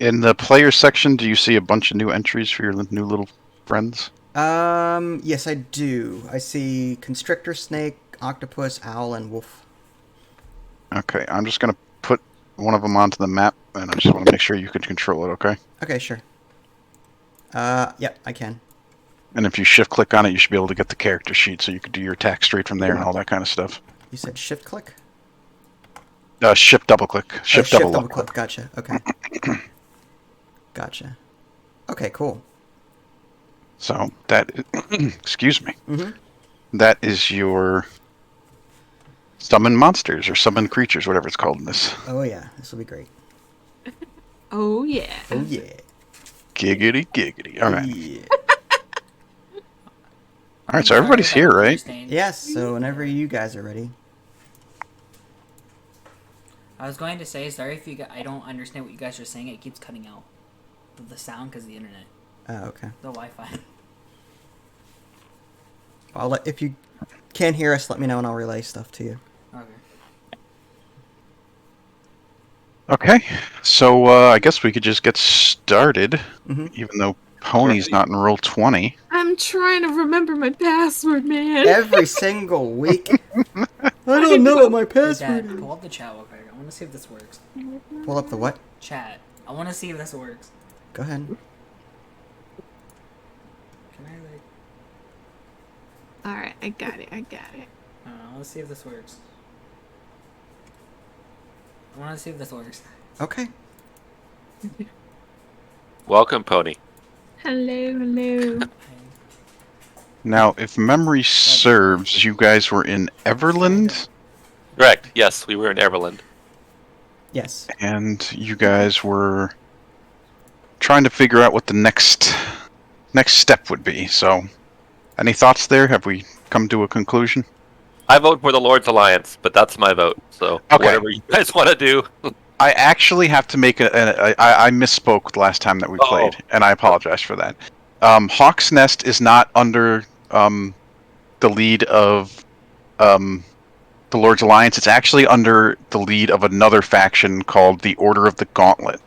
In the player section, do you see a bunch of new entries for your new little friends? Yes, I do. I see constrictor, snake, octopus, owl, and wolf. Okay, I'm just gonna put one of them onto the map, and I just want to make sure you can control it. Okay. Okay, sure. Yep, I can. And if you shift click on it, you should be able to get the character sheet, so you could do your attack straight from there and all that kind of stuff. You said shift click? Shift double click. Oh, Shift double shift double left click. click. Gotcha. Okay. Gotcha. Okay, cool. So that, excuse me, Mm-hmm. that is your summon monsters or summon creatures, whatever it's called in this. Oh yeah, this will be great. Oh yeah. Oh yeah. Giggity giggity. All right. Yeah. All right. So everybody's here, right? Yes. So whenever you guys are ready. I was going to say, sorry if I don't understand what you guys are saying. It keeps cutting out the sound because of the internet, Oh, okay. the Wi-Fi. If you can't hear us, let me know and I'll relay stuff to you. Okay. Okay. So I guess we could just get started, Mm-hmm. even though Pony's not in roll 20. I'm trying to remember my password, man. Every single week. I don't know what my Hey, password Dad, is. pull up the chat real quick. I want to see if this works. Pull up the what? Chat. I want to see if this works. Go ahead. Can I like? Alright, I got it. I don't know. Let's see if this works. I want to see if this works. Okay. Welcome, Pony. Hello. Now, if memory serves, you guys were in Everland, Correct. Yes, we were in Everland. Yes. and you guys were trying to figure out what the next step would be. So, any thoughts there? Have we come to a conclusion? I vote for the Lord's Alliance, but that's my vote. So Okay. whatever you guys want to do. I actually have to make I misspoke the last time that we played, and I apologize for that. Hawk's Nest is not under the lead of the Lord's Alliance. It's actually under the lead of another faction called the Order of the Gauntlet.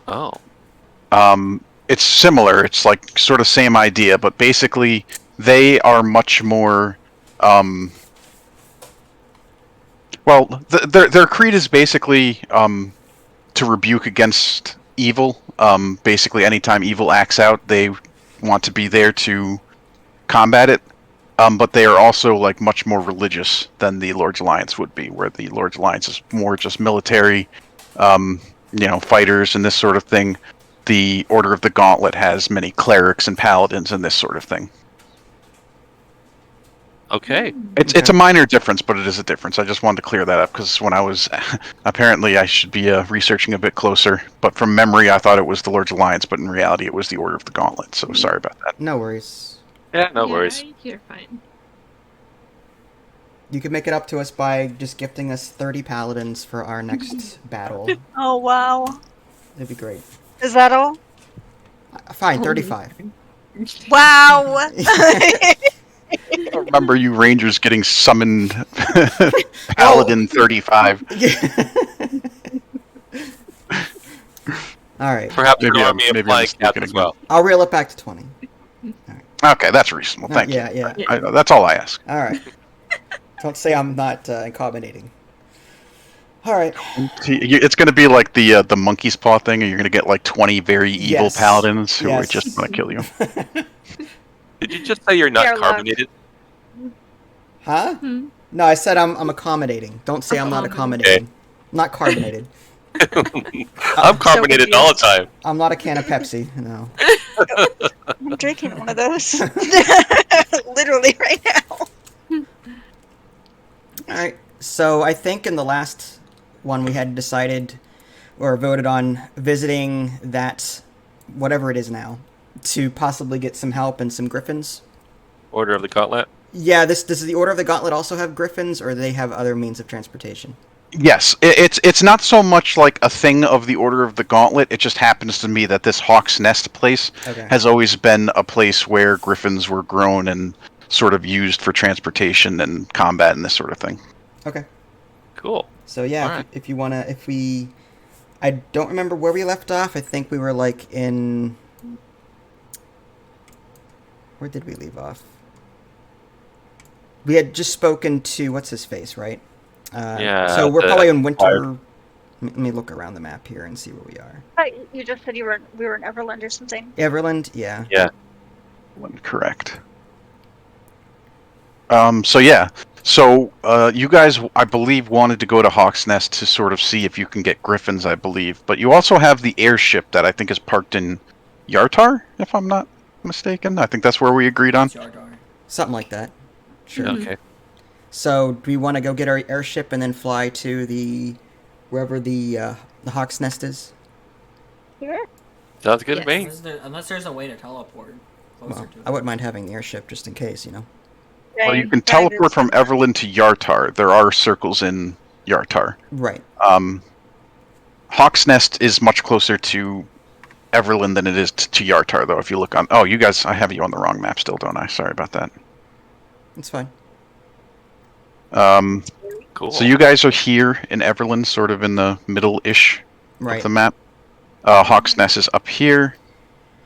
Oh. It's similar. It's like sort of same idea, but basically they are much more. Well, their creed is basically to rebuke against evil. Basically, anytime evil acts out, they want to be there to combat it. But they are also like much more religious than the Lord's Alliance would be, where the Lord's Alliance is more just military, fighters and this sort of thing. The Order of the Gauntlet has many clerics and paladins and this sort of thing. Okay. It's a minor difference, but it is a difference. I just wanted to clear that up because when I was apparently I should be researching a bit closer, but from memory I thought it was the Lord's Alliance, but in reality it was the Order of the Gauntlet. So sorry about that. No worries. Yeah, no worries. You're fine. You can make it up to us by just gifting us 30 paladins for our next battle. Oh, wow. That'd be great. Is that all? Fine, 35. Wow. I remember you Rangers getting summoned Paladin 35. Alright. Perhaps Maybe an I'm- army of maybe I'm flying mistaken cats as again. well. I'll reel it back to 20. Okay, that's reasonable. Thank Yeah, you. yeah. That's all I ask. Alright. Don't say I'm not accommodating. Alright. It's going to be like the monkey's paw thing, and you're going to get like 20 very evil Yes. paladins who are Yes. just going to kill you. Did you just say you're not They're carbonated? Huh? Hmm. No, I said I'm accommodating. Don't say I'm not accommodating. I'm not carbonated. I'm carbonated all the time. I'm not a can of Pepsi. No. I'm drinking one of those. Literally right now. Alright. So I think in the last one we had decided or voted on visiting that whatever it is now to possibly get some help and some griffins. Order of the Gauntlet. Yeah, does the Order of the Gauntlet also have griffins, or do they have other means of transportation? Yes, it's not so much like a thing of the Order of the Gauntlet. It just happens to me that this Hawk's Nest place Okay. has always been a place where griffins were grown and sort of used for transportation and combat and this sort of thing. Okay. Cool. So yeah, Alright. if you wanna, I don't remember where we left off. I think we were like in. Where did we leave off? We had just spoken to what's his face, right? Yeah, So we're the probably in winter. fire. Let me look around the map here and see where we are. You just said we were in Everland or something. Everland, yeah. Yeah. Correct. So yeah. So you guys, I believe, wanted to go to Hawk's Nest to sort of see if you can get griffins, I believe. But you also have the airship that I think is parked in Yartar, if I'm not mistaken. I think that's where we agreed on. It's Yardar. Something like that. Sure. Okay. So do we want to go get our airship and then fly to the wherever the Hawk's Nest is? Sure. Sounds good to me. Unless there's a way to teleport closer Well, to it. I wouldn't mind having the airship just in case, you know. Well, you Right, can right, teleport it's- from Everland to Yartar. There are circles in Yartar. Right. Hawk's Nest is much closer to Everland than it is to Yartar, though. If you look on, oh, you guys, I have you on the wrong map still, don't I? Sorry about that. It's fine. Cool. So you guys are here in Everland, sort of in the middle-ish Right. of the map. Hawk's Nest is up here,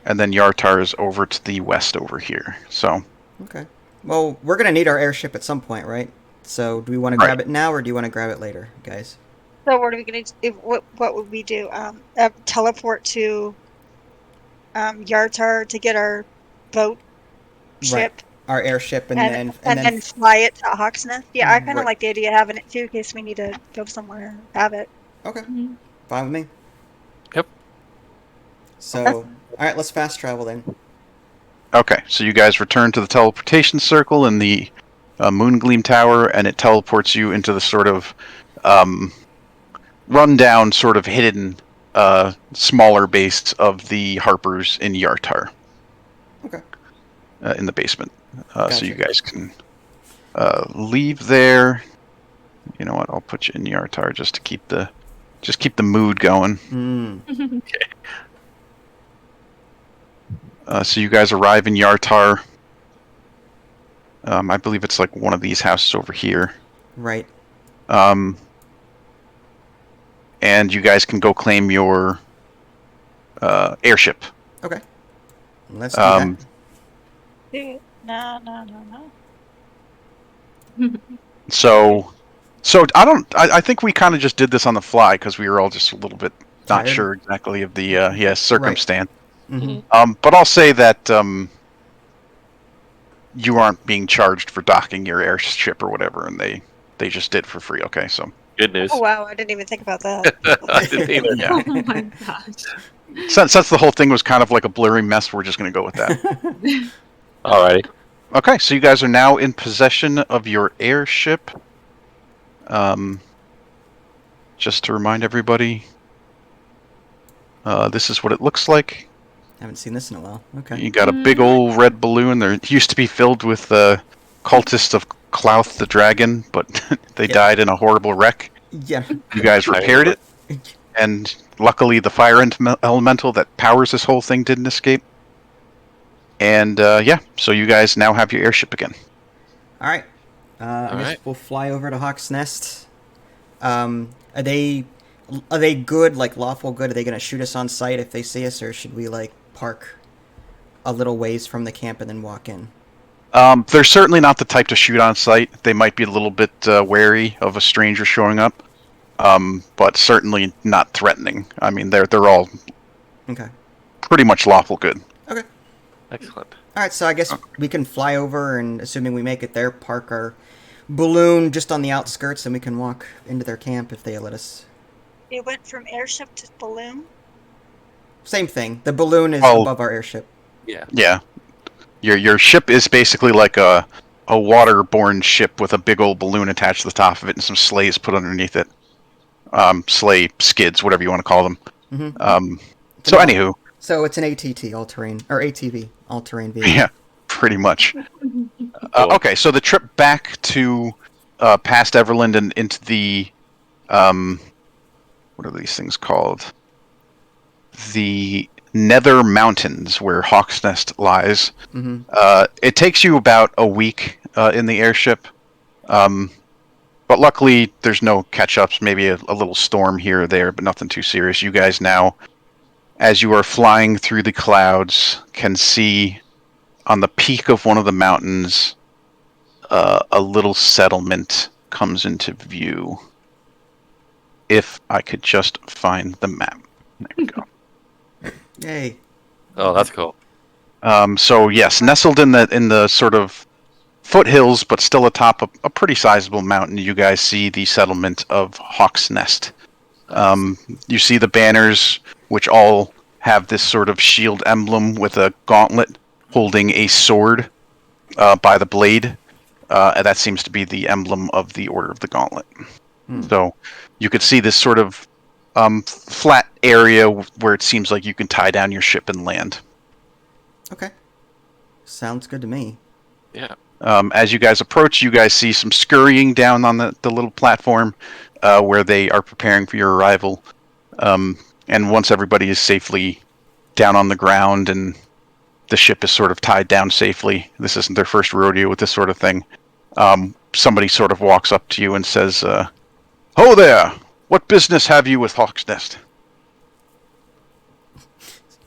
and then Yartar is over to the west over here. So Okay. Well, we're gonna need our airship at some point, right? So do we want to Right. grab it now or do you want to grab it later, guys? So what are we gonna do? What would we do? Teleport to Yartar to get our boat ship, Right. Our airship and, and then fly it to Hawk's Nest. Yeah, I kind of Right. like the idea of having it too, in case we need to go somewhere. Have it. okay. Mhm. Fine with me. Yep. So, all right, let's fast travel then. okay, so you guys return to the teleportation circle in the Moongleam Tower, and it teleports you into the sort of rundown, sort of hidden, smaller base of the Harpers in Yartar. Okay. In the basement. So Gotcha. you guys can leave there. You know what? I'll put you in Yartar just to keep the mood going. Mm. So you guys arrive in Yartar. I believe it's like one of these houses over here. Right. And you guys can go claim your airship. Okay. Let's do Um, No, no, no, no. So I think we kind of just did this on the fly because we were all just a little bit not Tired. sure exactly of the circumstance. that. hmm But I'll say that you aren't being charged for docking your airship or whatever, and they just did for free. Okay, so Good news. Oh wow, I didn't even think about that. I didn't either. yeah, Oh my gosh. since the whole thing was kind of like a blurry mess, we're just gonna go with that. Alrighty. Okay, so you guys are now in possession of your airship. Just to remind everybody, this is what it looks like. Haven't seen this in a while. Okay. You got a big old red balloon. There used to be filled with cultists of Clouth the dragon, but they Yeah. died in a horrible wreck. Yeah. You guys repaired it, and luckily the fire elemental that powers this whole thing didn't escape. And yeah, so you guys now have your airship again. All right. I guess right. we'll fly over to Hawk's Nest. Are they good, like lawful good? Are they gonna shoot us on sight if they see us, or should we like park a little ways from the camp and then walk in? They're certainly not the type to shoot on sight. They might be a little bit wary of a stranger showing up, but certainly not threatening. I mean, they're all Okay. pretty much lawful good. Okay. Excellent. All right. So I guess we can fly over, and assuming we make it there, park our balloon just on the outskirts, and we can walk into their camp if they let us. It went from airship to balloon. Same thing. The balloon is Oh. above our airship. Yeah. Yeah, your ship is basically like a waterborne ship with a big old balloon attached to the top of it and some sleighs put underneath it. Sleigh skids, whatever you want to call them. Mm-hmm. So anywho, So it's an ATT, all-terrain, or ATV, all-terrain vehicle. yeah, pretty much. Cool. Okay, so the trip back to past Everland and into the what are these things called? The Nether Mountains, where Hawk's Nest lies. Mm-hmm. It takes you about a week in the airship. But luckily, there's no catch-ups. Maybe a little storm here or there, but nothing too serious. You guys now, as you are flying through the clouds, can see on the peak of one of the mountains a little settlement comes into view. If I could just find the map. There we go. Yay. Oh, that's cool. So yes, nestled in the sort of foothills, but still atop a pretty sizable mountain, you guys see the settlement of Hawk's Nest. You see the banners, which all have this sort of shield emblem with a gauntlet holding a sword by the blade. And that seems to be the emblem of the Order of the Gauntlet. So you could see this sort of flat area where it seems like you can tie down your ship and land. Okay. Sounds good to me. Yeah. As you guys approach, you guys see some scurrying down on the little platform where they are preparing for your arrival. And once everybody is safely down on the ground and the ship is sort of tied down safely, this isn't their first rodeo with this sort of thing, somebody sort of walks up to you and says, "Ho there! What business have you with Hawk's Nest?"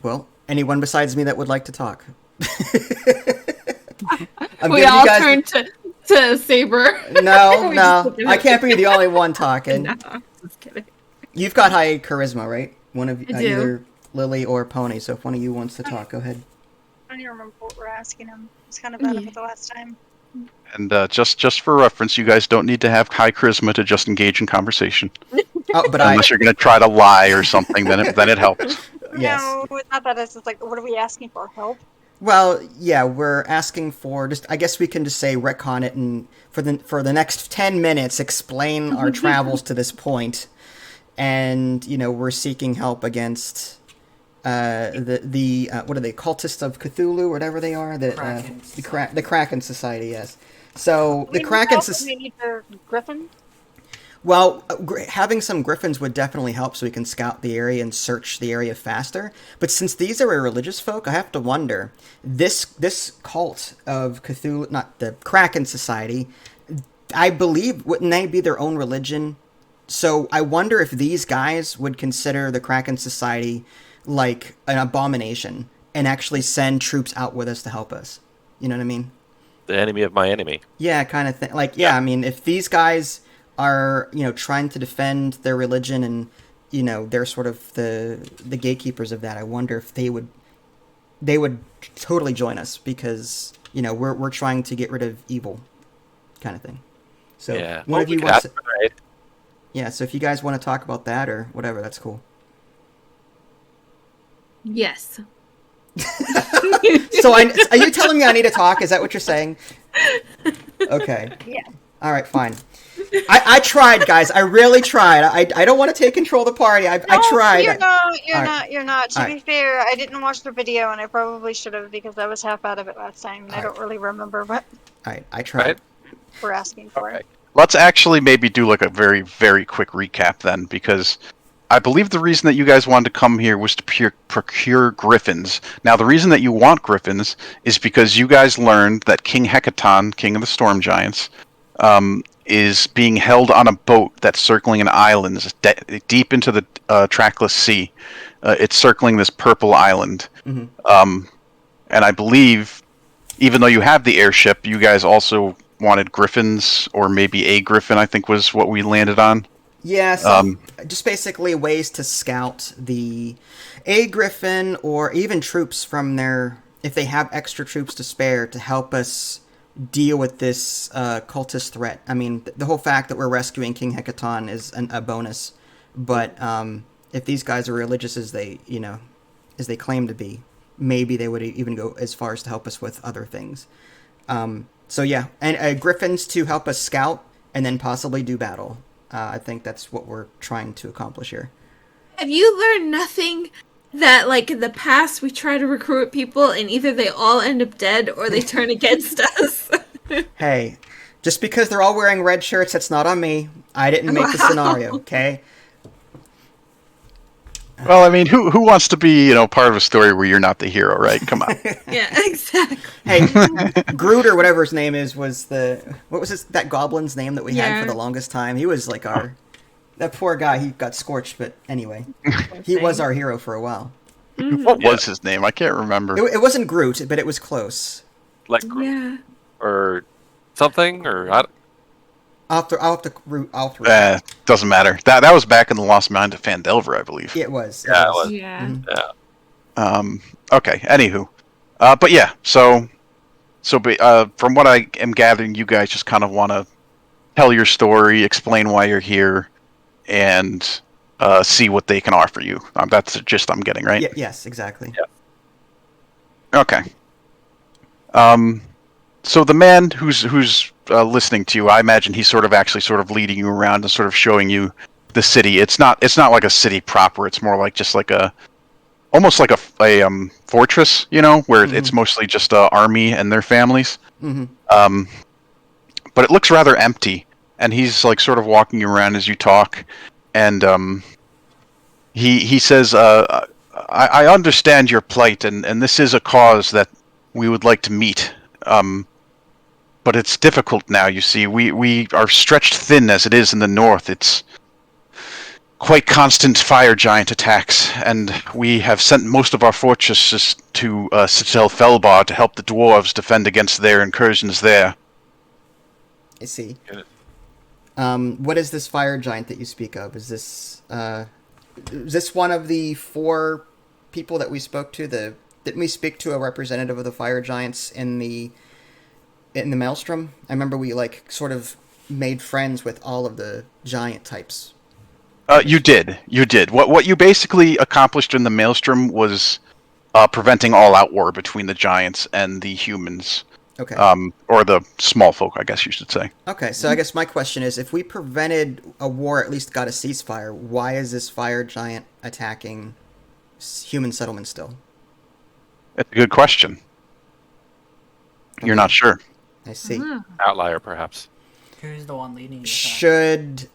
Well, anyone besides me that would like to talk? We all turn to Saber. No, We no. just look at I her. can't be the only one talking. No, just kidding. You've got high charisma, right? One of I do. either Lily or Pony, so if one of you wants to talk, go ahead. I don't even remember what we're asking him. It's kind of bad Yeah. about the last time. And just for reference, you guys don't need to have high charisma to just engage in conversation. Oh, but I... Unless you're going to try to lie or something, then it helps. Yes. No, it's not that. It's just like, what are we asking for? Help? Well, yeah, we're asking for just. I guess we can just say retcon it and for the next 10 minutes explain our travels to this point, and we're seeking help against the what are they, cultists of Cthulhu, whatever they are, the Kraken Society. Yes. So the Kraken Society. We need a griffin. Well, having some griffins would definitely help so we can scout the area and search the area faster. But since these are a religious folk, I have to wonder, this cult of Cthulhu, not the Kraken Society, I believe, wouldn't they be their own religion? So I wonder if these guys would consider the Kraken Society like an abomination and actually send troops out with us to help us. You know what I mean? The enemy of my enemy. Yeah, kind of thing. Like, yeah, I mean, if these guys are trying to defend their religion and they're sort of the gatekeepers of that, I wonder if they would totally join us because we're trying to get rid of evil, kind of thing. So Yeah. one of you wants to, Right. yeah, so if you guys want to talk about that or whatever, that's cool. Yes. So are you telling me I need to talk? Is that what you're saying? Okay. Yeah. All right, fine. I tried, guys. I really tried. I don't want to take control of the party. I tried. You're not. You're All not. You're not. To All be right. fair, I didn't watch the video, and I probably should have because I was half out of it last time, and I don't really remember what All right, I tried. Right. we're asking for. Okay. Let's actually maybe do like a very, very quick recap then, because I believe the reason that you guys wanted to come here was to procure griffins. Now, the reason that you want griffins is because you guys learned that King Hecaton, king of the storm giants, is being held on a boat that's circling an island deep into the trackless sea. It's circling this purple island. Mm-hmm. And I believe, even though you have the airship, you guys also wanted griffins, or maybe a griffin, I think was what we landed on. Yeah, so just basically ways to scout a griffin or even troops from if they have extra troops to spare to help us deal with this cultist threat. I mean, the whole fact that we're rescuing King Hecaton is a bonus, but if these guys are religious as they claim to be, maybe they would even go as far as to help us with other things. So yeah, and griffins to help us scout and then possibly do battle. I think that's what we're trying to accomplish here. Have you learned nothing that, like, in the past we try to recruit people and either they all end up dead or they turn against us? Hey, just because they're all wearing red shirts, that's not on me. I didn't make the Wow. scenario, okay? Well, I mean, who wants to be, part of a story where you're not the hero, right? Come on. Yeah, exactly. Hey, Groot or whatever his name is was what was that goblin's name that we had for Yeah. the longest time? He was like that poor guy. He got scorched, but anyway, he was our hero for a while. What was his name? I can't remember. It wasn't Groot, but it was close. Like Yeah. or something or I, I'll have to root all three. Doesn't matter. That was back in the Lost Mine of Fandelver, I believe. It was. Yeah, it was. Yeah. Mhm. yeah. Okay. Anywho, but yeah. So from what I am gathering, you guys just kind of want to tell your story, explain why you're here, and see what they can offer you. That's the gist I'm getting, right? Yes, exactly. Okay. So the man who's listening to you, I imagine he's sort of leading you around and sort of showing you the city. It's not like a city proper. It's more like just like almost like a fortress, where it's mostly just army and their families. Mm-hmm. But it looks rather empty, and he's like sort of walking you around as you talk, and he says, I understand your plight, and this is a cause that we would like to meet. But it's difficult now, you see. We are stretched thin as it is in the north. It's quite constant fire giant attacks, and we have sent most of our fortresses to Citadel Felbar to help the dwarves defend against their incursions there. I see. Good. What is this fire giant that you speak of? Is this one of the 4 people that we spoke to? Didn't we speak to a representative of the fire giants in the Maelstrom? I remember we sort of made friends with all of the giant types. You did. What you basically accomplished in the Maelstrom was preventing all-out war between the giants and the humans. Okay. Or the small folk, I guess you should say. Okay, so I guess my question is, if we prevented a war, at least got a ceasefire, why is this fire giant attacking human settlements still? It's a good question. You're not sure. I see. Outlier, perhaps. Who's the one leading the attack?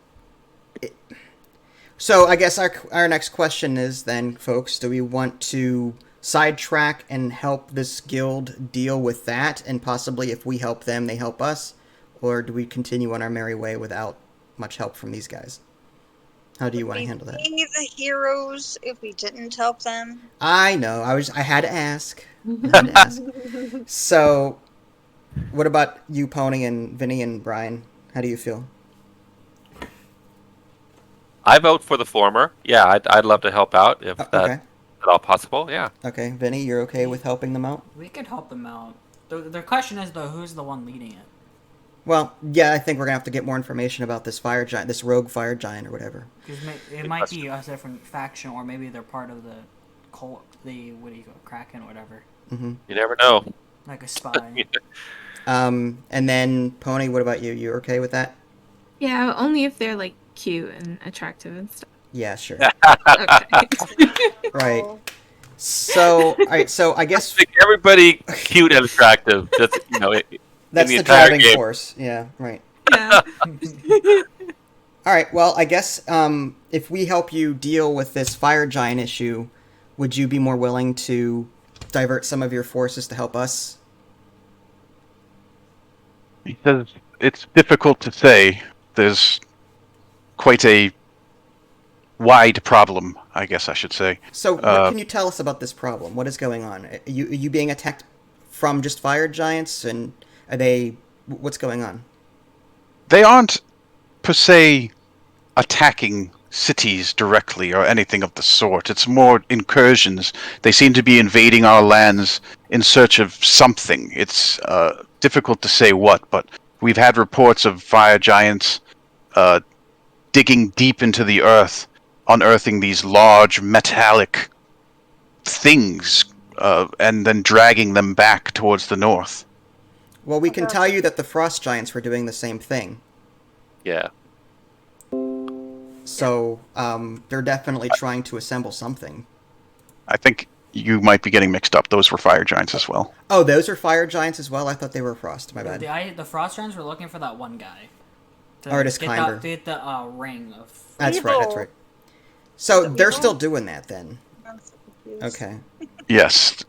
So I guess our next question is then, folks, do we want to sidetrack and help this guild deal with that, and possibly if we help them, they help us? Or do we continue on our merry way without much help from these guys? How do you want to handle that? Be the heroes if we didn't help them. I know. I had to ask. So, what about you, Pony, and Vinny, and Brian? How do you feel? I vote for the former. Yeah, I'd love to help out if Okay. that's at all possible. Yeah. Okay, Vinny, you're okay with helping them out? We could help them out. The question is, though, who's the one leading it? Well, yeah, I think we're gonna have to get more information about this fire giant, this rogue fire giant, or whatever. Because it might be a different faction, or maybe they're part of the cult, Kraken, or whatever. Mm-hmm. You never know. Like a spy. And then Pony, what about you? You okay with that? Yeah, only if they're like cute and attractive and stuff. Yeah, sure. Okay. Right. Oh, So, all right. So I guess Make everybody cute and attractive. That's that's in the entire driving game. force. Yeah. Right. Yeah. All right. Well, I guess if we help you deal with this fire giant issue, would you be more willing to divert some of your forces to help us? He says it's difficult to say. There's quite a wide problem, I guess I should say. So, what can you tell us about this problem? What is going on? Are you being attacked from just fire giants, and are they? What's going on? They aren't per se attacking cities directly or anything of the sort. It's more incursions. They seem to be invading our lands in search of something. It's difficult to say what, but we've had reports of fire giants digging deep into the earth, unearthing these large metallic things, and then dragging them back towards the north. Well, we can tell you that the frost giants were doing the same thing. Yeah. So, they're definitely trying to assemble something. I think you might be getting mixed up. Those were fire giants as well. Oh, those are fire giants as well? I thought they were frost. My bad. The Frost Giants were looking for that one guy. Artist get Climber. the ring of... That's right, that's right. So Is it they're weasel? still doing that then. I'm so confused. Okay. Yes,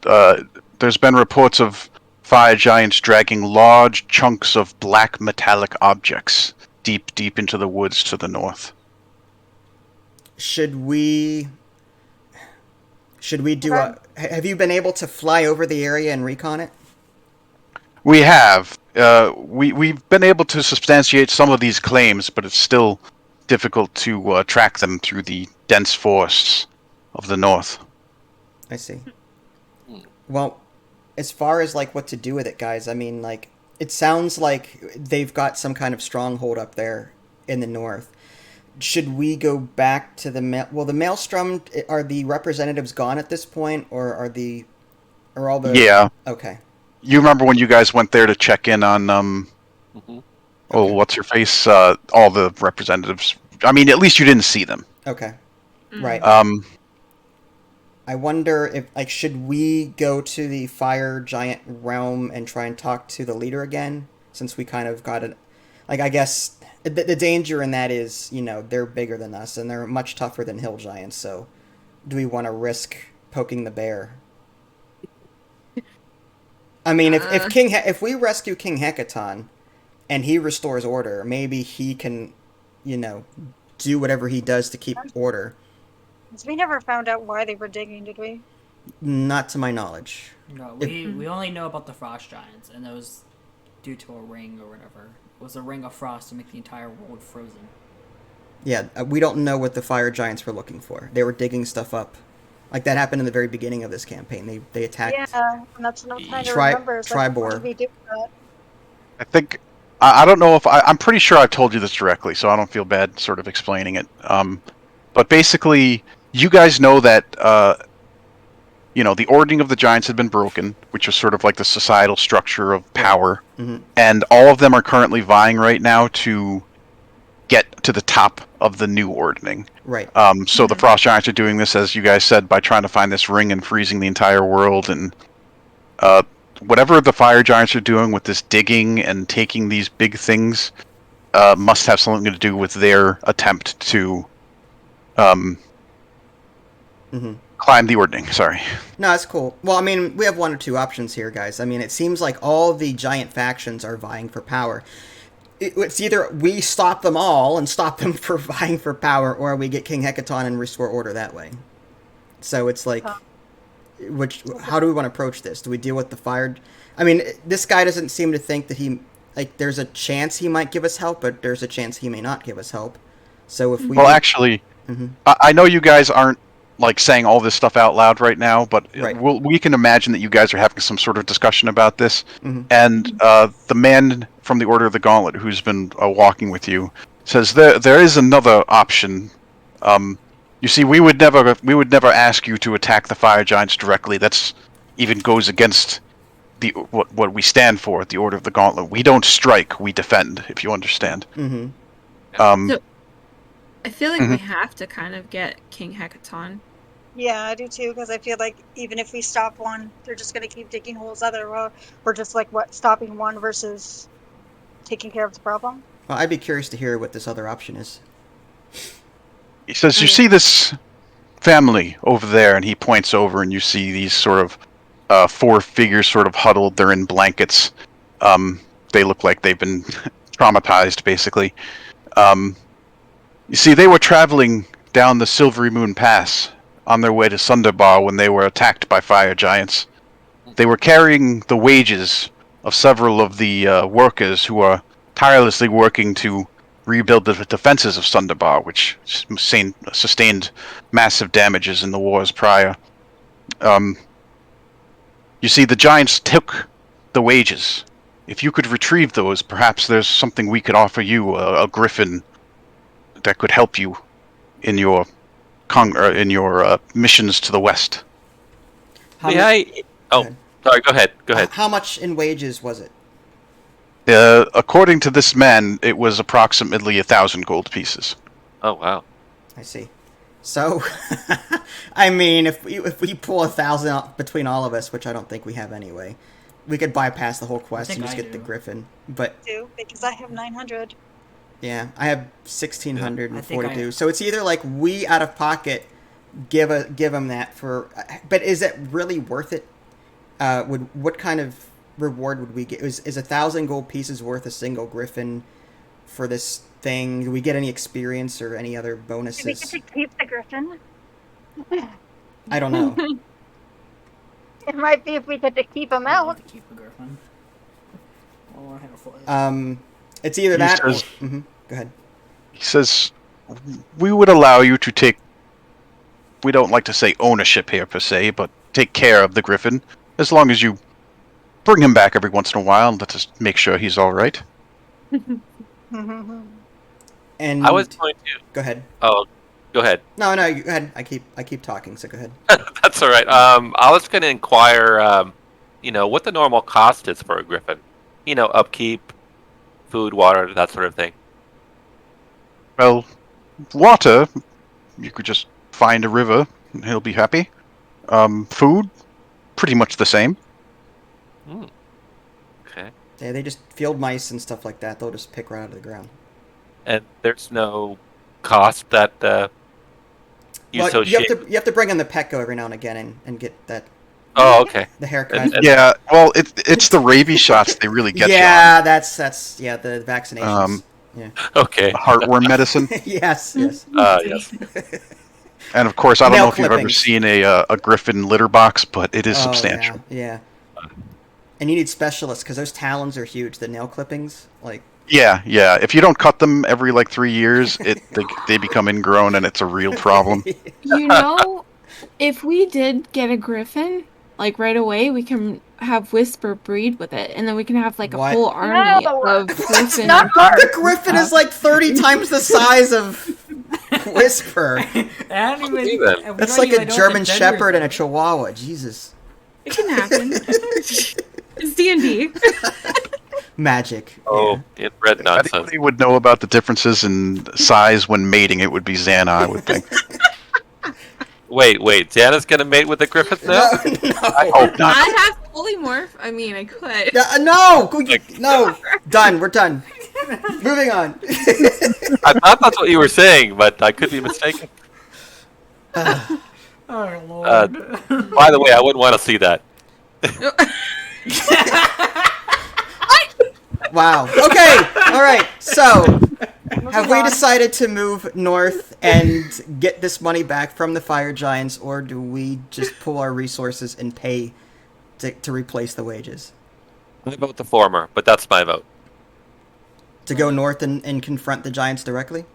there's been reports of fire giants dragging large chunks of black metallic objects deep into the woods to the north. Should we do Okay. have you been able to fly over the area and recon it? We have. We've been able to substantiate some of these claims, but it's still difficult to track them through the dense forests of the north. I see. Well, as far as like what to do with it, guys, I mean, like it sounds like they've got some kind of stronghold up there in the north. Should we go back to the the Maelstrom? Are the representatives gone at this point, or are all the? Yeah. Okay. You remember when you guys went there to check in on Mhm. oh, Okay. what's her face? All the representatives. I mean, at least you didn't see them. Okay. Mm. Right. I wonder if like should we go to the fire giant realm and try and talk to the leader again, since we kind of got it. Like I guess the danger in that is they're bigger than us and they're much tougher than hill giants. So do we want to risk poking the bear? I mean, if if we rescue King Hecaton and he restores order, maybe he can, do whatever he does to keep order. 'Cause we never found out why they were digging, did we? Not to my knowledge. No, we only know about the frost giants, and that was due to a ring or whatever. It was a ring of frost to make the entire world frozen. Yeah, we don't know what the fire giants were looking for. They were digging stuff up. Like that happened in the very beginning of this campaign. They attacked. Yeah, and that's what I'm trying to Tri- remember. Is like, why Tribor. did we do that? I think I don't know if I'm pretty sure I've told you this directly, so I don't feel bad sort of explaining it. But basically, you guys know that the ordering of the giants had been broken, which was sort of like the societal structure of power, Mhm. and all of them are currently vying right now to get to the top of the new ordering. Right. So the frost giants are doing this, as you guys said, by trying to find this ring and freezing the entire world, and whatever the fire giants are doing with this digging and taking these big things must have something to do with their attempt to climb the ordering. Sorry. No, that's cool. Well, I mean, we have one or two options here, guys. I mean, it seems like all the giant factions are vying for power. It's either we stop them all and stop them for vying for power, or we get King Hecaton and restore order that way. So it's like, how do we want to approach this? Do we deal with the fire? I mean, this guy doesn't seem to think that there's a chance he might give us help, but there's a chance he may not give us help. So if we... Well, actually, I know you guys aren't like saying all this stuff out loud right now, but Right. we can imagine that you guys are having some sort of discussion about this. Mhm. And the man from the Order of the Gauntlet, who's been walking with you, says there is another option. You see, we would never ask you to attack the fire giants directly. That's even goes against what we stand for at the Order of the Gauntlet. We don't strike, we defend. If you understand. Mm-hmm. So, I feel like Mhm. we have to kind of get King Hecaton. Yeah, I do too, because I feel like even if we stop one, they're just going to keep digging holes other. We're just like, stopping one versus taking care of the problem? Well, I'd be curious to hear what this other option is. He says, "You see this family over there," and he points over, and you see these sort of four figures sort of huddled. They're in blankets. They look like they've been traumatized, basically. You see, they were traveling down the Silvery Moon Pass on their way to Sunderbar when they were attacked by fire giants. They were carrying the wages of several of the workers who are tirelessly working to rebuild the defenses of Sunderbar, which sustained massive damages in the wars prior. You see, the giants took the wages. If you could retrieve those, perhaps there's something we could offer you, a griffin that could help you in your missions to the west. How May mu- I? Oh, ahead. sorry. Go ahead. Go ahead. How much in wages was it? According to this man, it was approximately 1,000 gold pieces. Oh wow. I see. So, I mean, if we pull 1,000 out between all of us, which I don't think we have anyway, we could bypass the whole quest think and just I get the do. griffin. But Too, because I have 900. Yeah, I have 1,642. I think So it's either like we out of pocket give them that for, but is it really worth it? What kind of reward would we get? Is 1,000 gold pieces worth a single griffin for this thing? Do we get any experience or any other Do we get bonuses? to keep the griffin? I don't know. It might be if we get to keep him I'd love out. to keep a griffin. Oh, I have a fly. It's either He that says- or. Go ahead. He says, we would allow you to take, we don't like to say ownership here per se, but take care of the griffin, as long as you bring him back every once in a while and let us make sure he's all right. And I was going to. go ahead. Oh, go ahead. No, you go ahead. I keep talking, so go ahead. That's all right. I was going to inquire, what the normal cost is for a griffin. Upkeep, food, water, that sort of thing. Well, water, you could just find a river and he'll be happy. Food, pretty much the same. Okay. Yeah, they just field mice and stuff like that. They'll just pick right out of the ground. And there's no cost that you Well, associate. you have to bring in the Petco every now and again and get that Oh, okay. the haircut. And- Yeah, well, it's the rabies shots they really get yeah, that's the vaccinations. Yeah. Okay. you on. Heartworm medicine. Yes. Yes. And of course, I don't Nail know if you've ever clippings. seen a griffin litter box, but it is Oh, substantial. Yeah. And you need specialists because those talons are huge. The nail clippings, like. Yeah. If you don't cut them every 3 years, they become ingrown, and it's a real problem. You know, if we did get a griffin, right away, we can have Whisper breed with it, and then we can have a What? whole army No, of that's griffin. not hard. The griffin is 30 times the size of Whisper. That's like a German Shepherd and a Chihuahua. Jesus. It can happen. It's D&D. Magic. Oh, inbred If nonsense. anybody would know about the differences in size when mating, it would be Xana, I would think. Wait. Xana's gonna mate with the griffins now? I hope not. I'd have to polymorph. I mean, I could. No. Done. We're done. Moving on. I thought that's what you were saying, but I could be mistaken. Oh, Lord. By the way, I wouldn't want to see that. Wow. Okay. All right. So, have we decided to move north and get this money back from the fire giants, or do we just pool our resources and pay to replace the wages? I vote the former, but that's my vote. To go north and confront the giants directly?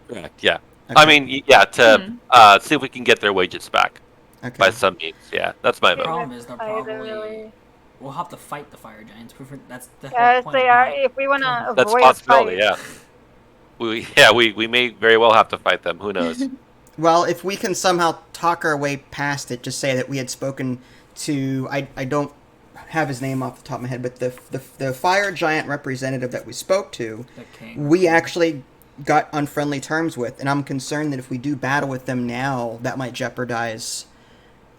Correct. Yeah. Okay. I mean, yeah. To see if we can get their wages back Okay. by some means. Yeah, that's my The vote. problem is they'll probably Really. we'll have to fight the fire giants. That's the whole Yes, point. they of are. my- If we want to That's a avoid a possibility. fight. Yeah. We may very well have to fight them. Who knows? Well, if we can somehow talk our way past it, just say that we had spoken to I don't have his name off the top of my head, but the fire giant representative that we spoke to, The king. we actually got unfriendly terms with, and I'm concerned that if we do battle with them now, that might jeopardize,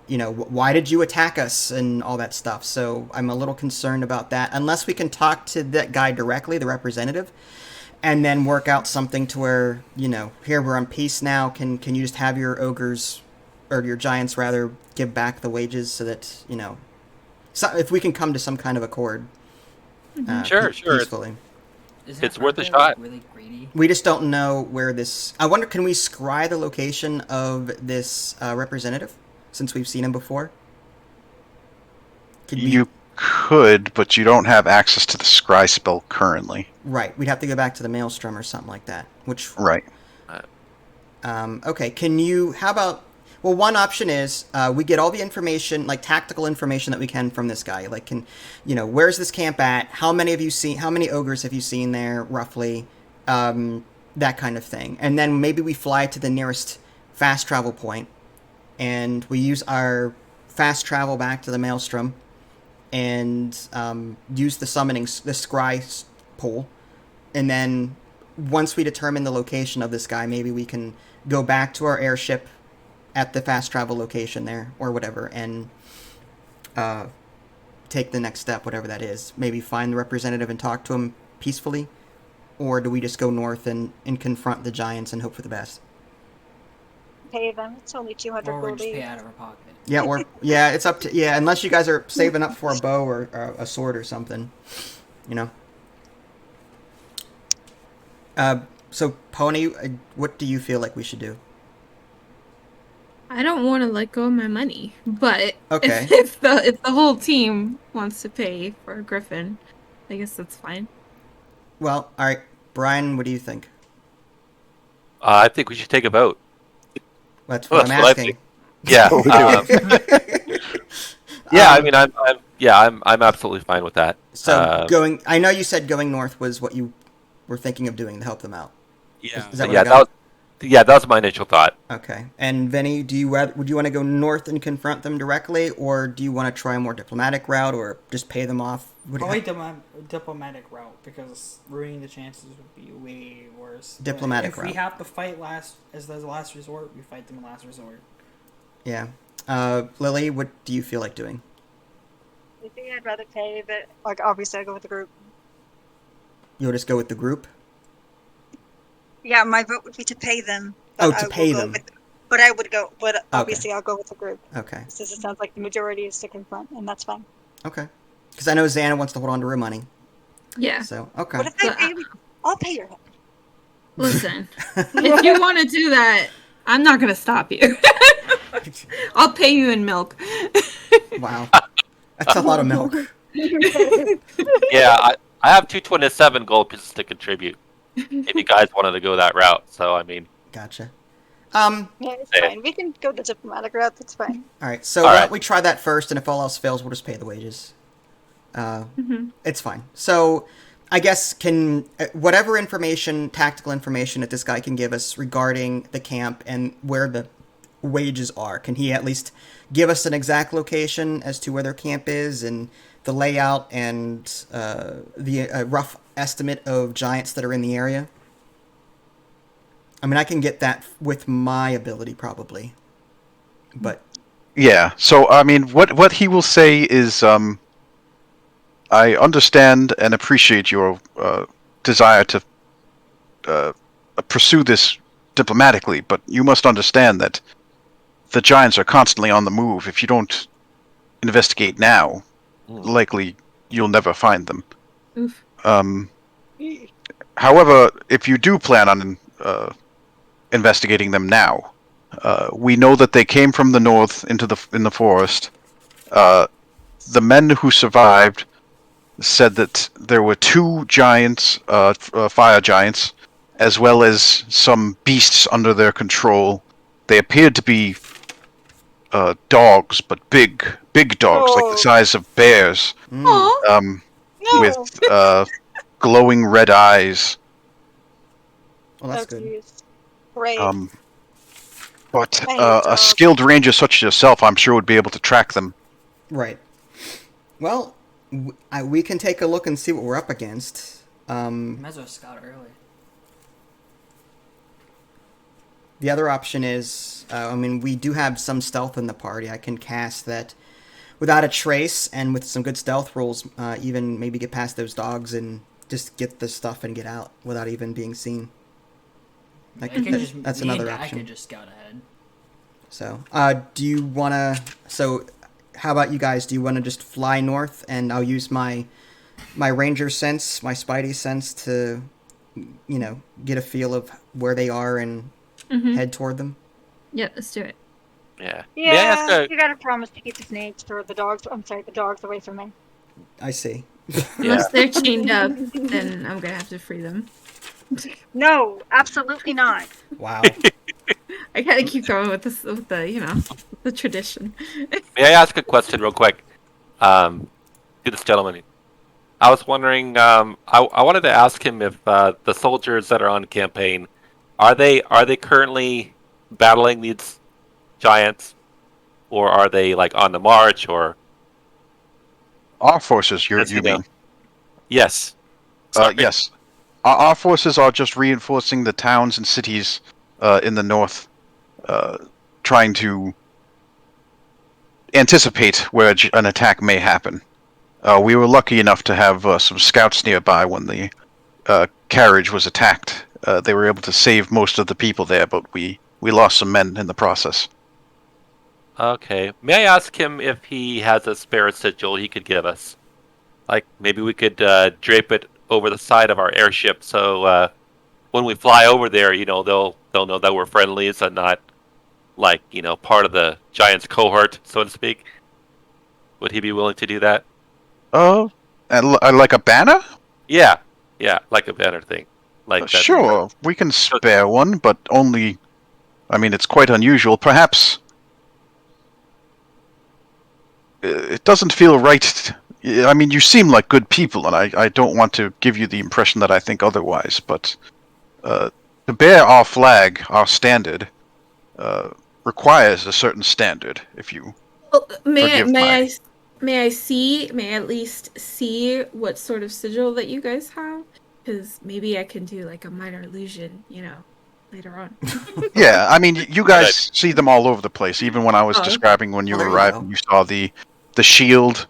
why did you attack us and all that stuff. So I'm a little concerned about that. Unless we can talk to that guy directly, the representative, and then work out something to where, here we're on peace now. Can you just have your ogres, or your giants rather, give back the wages so that, so if we can come to some kind of accord. Sure. Peacefully. Is It's worth a Heartbeat, shot. Really greedy. We just don't know where this. I wonder, can we scry the location of this representative since we've seen him before? Could we- You could, but you don't have access to the scry spell currently. Right, we'd have to go back to the maelstrom or something like that. Which Right. okay, can you? How about? Well, one option is we get all the information, tactical information that we can from this guy. Where's this camp at? How many of you seen? How many ogres have you seen there, roughly? That kind of thing. And then maybe we fly to the nearest fast travel point, and we use our fast travel back to the maelstrom, and use the scry pool, and then once we determine the location of this guy, maybe we can go back to our airship at the fast travel location there, or whatever, and take the next step, whatever that is. Maybe find the representative and talk to him peacefully. or do we just go north and confront the giants and hope for the best? Pay them. It's only 200 Or we gold just pay each. out of our pocket. Yeah, or yeah, it's up to unless you guys are saving up for a bow or a sword or something, you know. So Pony, what do you feel like we should do? I don't want to let go of my money, but Okay. if the whole team wants to pay for a griffin, I guess that's fine. Well, all right, Brian, what do you think? I think we should take a vote. That's what I'm That's what I asking. think. Yeah. Yeah. I mean, I'm absolutely fine with that. So going, I know you said going north was what you were thinking of doing to help them out. Yeah. Is that what Yeah. I got? That was my initial thought. Okay. And Vinny, would you want to go north and confront them directly, or do you want to try a more diplomatic route, or just pay them off? Probably diplomatic route, because ruining the chances would be way worse. But Diplomatic if route. we have to fight as the last resort, we fight them in last resort. Yeah. Lily, what do you feel like doing? I think I'd rather pay, but like obviously I go with the group. You'll just go with the group? Yeah, my vote would be to pay them. Oh, but to I will pay go them. But I would go. But obviously I'll go with the group. Okay. Since it sounds like the majority is to confront, and that's fine. Okay. Because I know Xana wants to hold on to her money. Yeah. So, okay. What if I pay? I'll pay your. Listen, if you want to do that, I'm not gonna stop you. I'll pay you in milk. Wow. That's a lot of milk. Yeah. I have 227 gold pieces to contribute. If you guys wanted to go that route, so I mean. Gotcha. Yeah, it's fine. We can go the diplomatic route. That's fine. All right. So All why right. don't we try that first, and if all else fails, we'll just pay the wages. It's fine. So I guess whatever information, tactical information that this guy can give us regarding the camp and where the wages are, can he at least give us an exact location as to where their camp is and the layout and the rough estimate of giants that are in the area? I mean, I can get that with my ability probably, but Yeah. So I mean, what he will say is, I understand and appreciate your desire to pursue this diplomatically, but you must understand that the giants are constantly on the move. If you don't investigate now, likely you'll never find them. Oof. However, if you do plan on investigating them now, we know that they came from the north in the forest. The men who survived said that there were 2 giants, fire giants, as well as some beasts under their control. They appeared to be dogs, but big dogs, like the size of bears, Aw. No. with glowing red eyes. well, that's Oh, good. geez. Great. But I hate a dogs. skilled ranger such as yourself, I'm sure, would be able to track them. Right. Well, we can take a look and see what we're up against. Might as well scout early. The other option is, I mean, we do have some stealth in the party. I can cast that without a trace and with some good stealth rolls, even maybe get past those dogs and just get the stuff and get out without even being seen. Like, that's another option. I could just scout ahead. So, do you want to... So, how about you guys? Do you want to just fly north and I'll use my ranger sense, my spidey sense to, get a feel of where they are and head toward them? Yeah, let's do it. Yeah. Yeah, May I ask you gotta promise to keep the snakes or the dogs. I'm sorry, the dogs away from me. I see. Unless they're chained up, then I'm gonna have to free them. No, absolutely not. Wow. I gotta keep going with this, with the tradition. May I ask a question real quick? To this gentleman. I was wondering. I wanted to ask him if the soldiers that are on campaign are they currently battling these giants, or are they like on the march? Or Our forces, you Yes, you mean? know. Yes. Sorry. Yes. Our forces are just reinforcing the towns and cities in the north, trying to anticipate where an attack may happen. We were lucky enough to have some scouts nearby when the carriage was attacked. They were able to save most of the people there, but we lost some men in the process. Okay. May I ask him if he has a spare sigil he could give us? Like, maybe we could drape it over the side of our airship so when we fly over there, they'll know that we're friendlies and not, like, part of the Giants cohort, so to speak. Would he be willing to do that? Oh, like a banner? Yeah, like a banner thing. Like that. Sure, we can spare one, but only. I mean, it's quite unusual. Perhaps it doesn't feel right. I mean, you seem like good people, and I don't want to give you the impression that I think otherwise. But to bear our flag, our standard, requires a certain standard. If you Well, may forgive my- I at least see what sort of sigil that you guys have? Because maybe I can do like a minor illusion, later on. Yeah, I mean, you guys see them all over the place. Even when I was Oh. describing when you Well, there you arrived, go. you saw the shield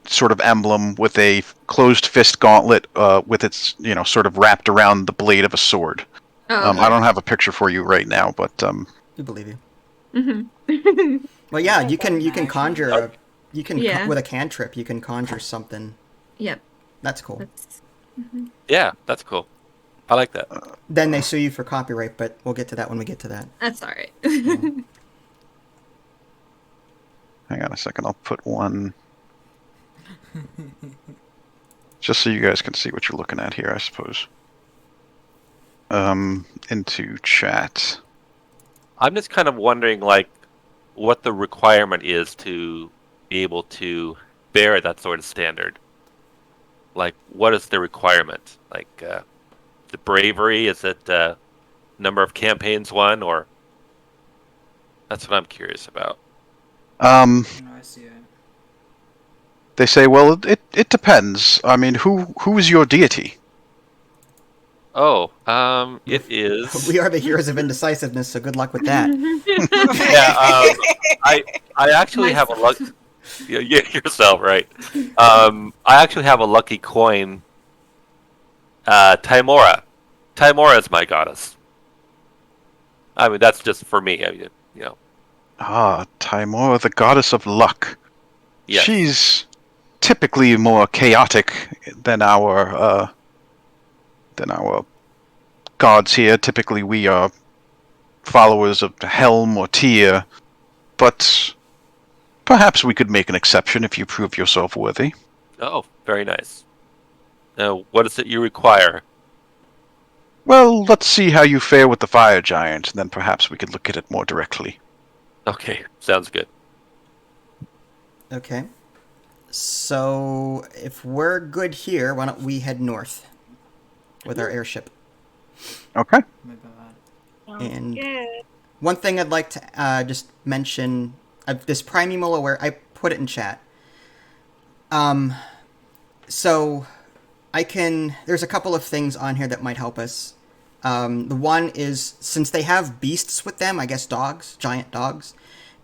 sort of emblem with a closed fist gauntlet with its sort of wrapped around the blade of a sword. Oh, I don't have a picture for you right now, but We believe you. hmm Well, yeah, you can conjure Yeah. with a cantrip. You can conjure something. Yep. That's cool. That's, Yeah, that's cool. I like that. Then they sue you for copyright, but we'll get to that when we get to that. that's all right. hang on a second. I'll put one just so you guys can see what you're looking at here, I suppose. Into chat. I'm just kind of wondering, like, what the requirement is to be able to bear that sort of standard. Like, what is the requirement? Like, the bravery? Is it number of campaigns won, or that's what I'm curious about. Um, I see it. they say, well, it depends. I mean, who is your deity? Oh, it is. We are the heroes of indecisiveness, so good luck with that. Yeah, I actually have a luck. Yeah, yourself, right? I actually have a lucky coin. Timora. Timora is my goddess. I mean, that's just for me. I mean, Ah, Timora, the goddess of luck. Yes. She's typically more chaotic than our gods here. Typically, we are followers of Helm or Tyr, but perhaps we could make an exception if you prove yourself worthy. Oh, very nice. Now, what is it you require? Well, let's see how you fare with the fire giant, and then perhaps we could look at it more directly. Okay, sounds good. Okay. So, if we're good here, why don't we head north with our airship? Okay. My bad. And- Good. One thing I'd like to just mention, this primeval aware, I put it in chat. So there's a couple of things on here that might help us. The one is, since they have beasts with them, I guess dogs, giant dogs,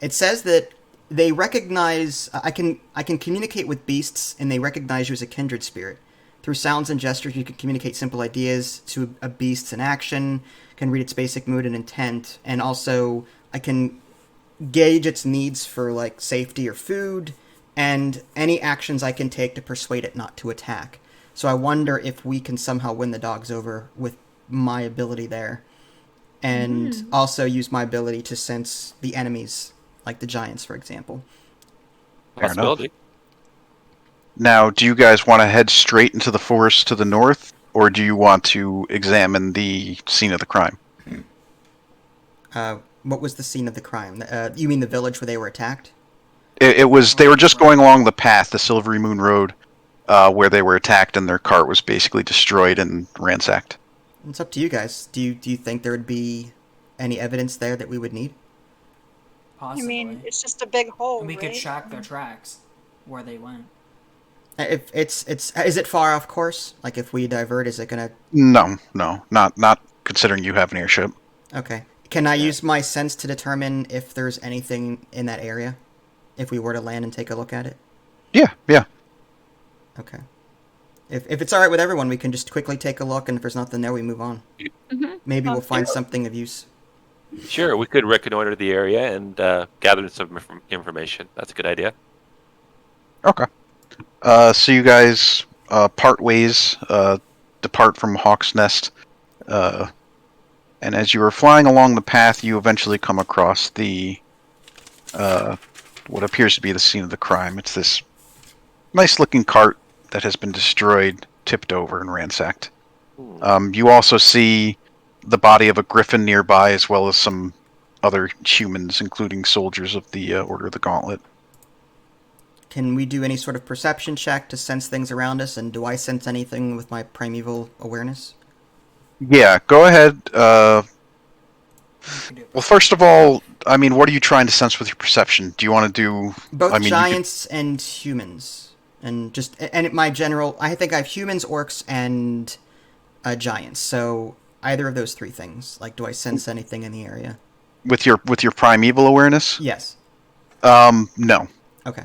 it says that they recognize, I can communicate with beasts and they recognize you as a kindred spirit. Through sounds and gestures, you can communicate simple ideas to a beast's in action, can read its basic mood and intent, and also I can gauge its needs for, like, safety or food, and any actions I can take to persuade it not to attack. So I wonder if we can somehow win the dogs over with my ability there, and also use my ability to sense the enemies, like the giants, for example. Fair enough. Possibility. Now, do you guys want to head straight into the forest to the north, or do you want to examine the scene of the crime? What was the scene of the crime? You mean the village where they were attacked? It was, they were just going along the path, the Silvery Moon Road, where they were attacked and their cart was basically destroyed and ransacked. It's up to you guys. Do you think there would be any evidence there that we would need? I Possibly. mean, it's just a big hole. And we could right? track their tracks where they went. If it's is it far off course? Like, if we divert, is it gonna? No, not considering you have an airship. Okay. Can I use my sense to determine if there's anything in that area? If we were to land and take a look at it? Yeah. Okay. If it's all right with everyone, we can just quickly take a look, and if there's nothing there, we move on. Mm-hmm. Maybe we'll find something of use. Sure, we could reconnoiter the area and gather some information. That's a good idea. Okay. So you guys part ways, depart from Hawk's Nest, and as you are flying along the path, you eventually come across the what appears to be the scene of the crime. It's this nice-looking cart that has been destroyed, tipped over, and ransacked. You also see the body of a griffin nearby, as well as some other humans, including soldiers of the Order of the Gauntlet. Can we do any sort of perception check to sense things around us? And do I sense anything with my primeval awareness? Yeah, go ahead. You can do it. Well, first of all, I mean, what are you trying to sense with your perception? Do you want to do Both I mean, giants and humans, and my general. I think I have humans, orcs, and giants. So either of those three things. Like, do I sense anything in the area? with your primeval awareness? Yes. No. Okay.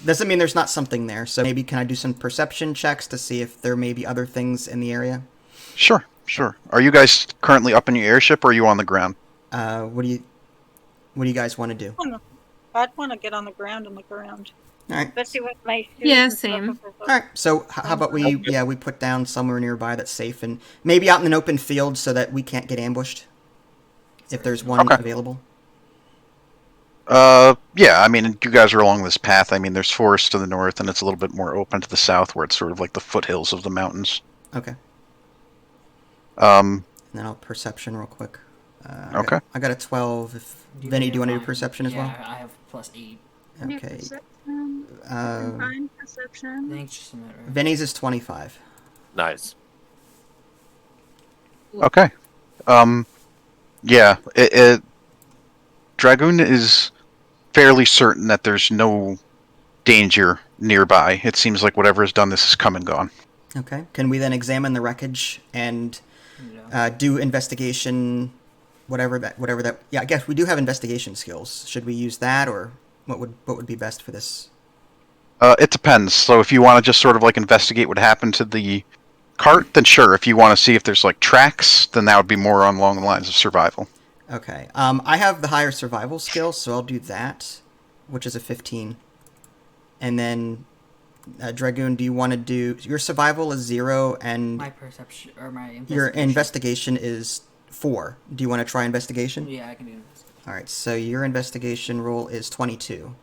Doesn't mean there's not something there. So maybe can I do some perception checks to see if there may be other things in the area? Sure. Are you guys currently up in your airship, or are you on the ground? What do you guys want to do? I'd want to get on the ground and look around. All right. Especially with my shoes. Yeah, and stuff same. if there's a- All right. So how about we put down somewhere nearby that's safe, and maybe out in an open field so that we can't get ambushed if there's one Okay. available. Yeah, I mean, you guys are along this path. I mean, there's forest to the north, and it's a little bit more open to the south, where it's sort of like the foothills of the mountains. Okay. Um, And then I'll perception real quick. Okay. I got a 12. If Vinny, do you want to do Fine. perception as well? Yeah, I have +8. Okay. Perception, Uh, combined I perception. think it's just a matter of... Vinny's is 25. Nice. okay. Yeah, Dragoon is fairly certain that there's no danger nearby. It seems like whatever has done this has come and gone. Okay. Can we then examine the wreckage and Yeah. do investigation, whatever that? Yeah, I guess we do have investigation skills. Should we use that, or what would be best for this? It depends. So if you want to just sort of like investigate what happened to the cart, then sure. If you want to see if there's like tracks, then that would be more along the lines of survival. Okay. I have the higher survival skill, so I'll do that, which is a 15. And then, Dragoon, do you want to do... Your survival is 0, and My perception... Or my investigation. your investigation is 4. Do you want to try investigation? Yeah, I can do this. Alright, so your investigation roll is 22.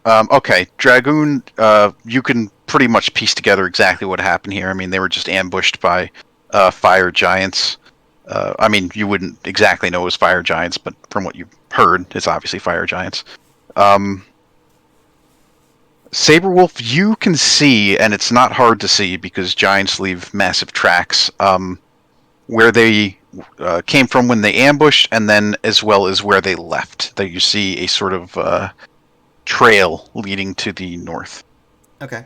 Okay, Dragoon, you can pretty much piece together exactly what happened here. I mean, they were just ambushed by fire giants. I mean, you wouldn't exactly know it was fire giants, but from what you've heard, it's obviously fire giants. Saberwolf, you can see, and it's not hard to see because giants leave massive tracks, where they came from when they ambushed, and then as well as where they left. That you see a sort of trail leading to the north. Okay.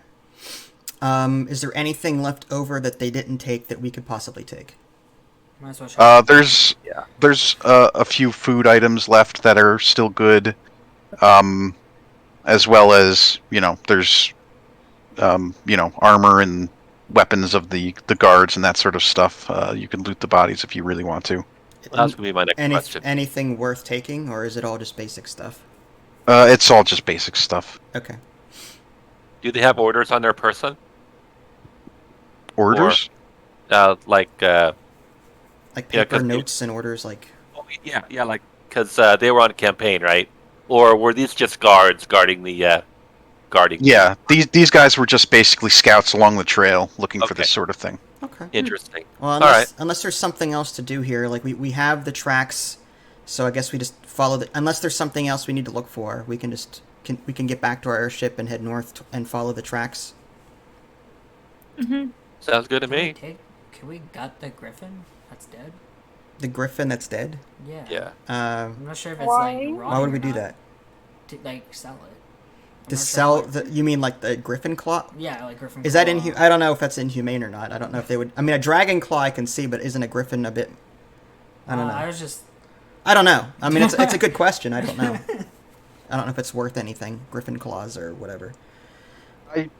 Is there anything left over that they didn't take that we could possibly take? Might as well check. There's a few food items left that are still good, as well as there's armor and weapons of the guards and that sort of stuff. You can loot the bodies if you really want to. That's gonna be my next question. Anything worth taking, or is it all just basic stuff? It's all just basic stuff. Okay. Do they have orders on their person? Orders? Like Like Yeah, paper 'cause- notes and orders, like... yeah, like because they were on campaign, right? Or were these just guards guarding the guarding? Yeah, these guys were just basically scouts along the trail looking for Okay. this sort of thing. Okay. Interesting. Well, Alright. unless there's something else to do here, like we have the tracks, so I guess we just follow the... Unless there's something else we need to look for, we can just... we can get back to our airship and head north and follow the tracks. Mm-hmm. Sounds good to me. Can we gut the griffin that's dead? The griffin that's dead? Yeah. Yeah. I'm not sure if it's Why? like Why would rotting we or do not. that? To like sell it. I'm To not sure sell what- the... You mean like the griffin claw? Yeah, like griffin. Is that claw. I don't know if that's inhumane or not. I don't know if they would... I mean, a dragon claw I can see, but isn't a griffin a bit... I don't know. I was just. I don't know. I mean, it's a good question. I don't know. I don't know if it's worth anything, Griffin Claws or whatever. I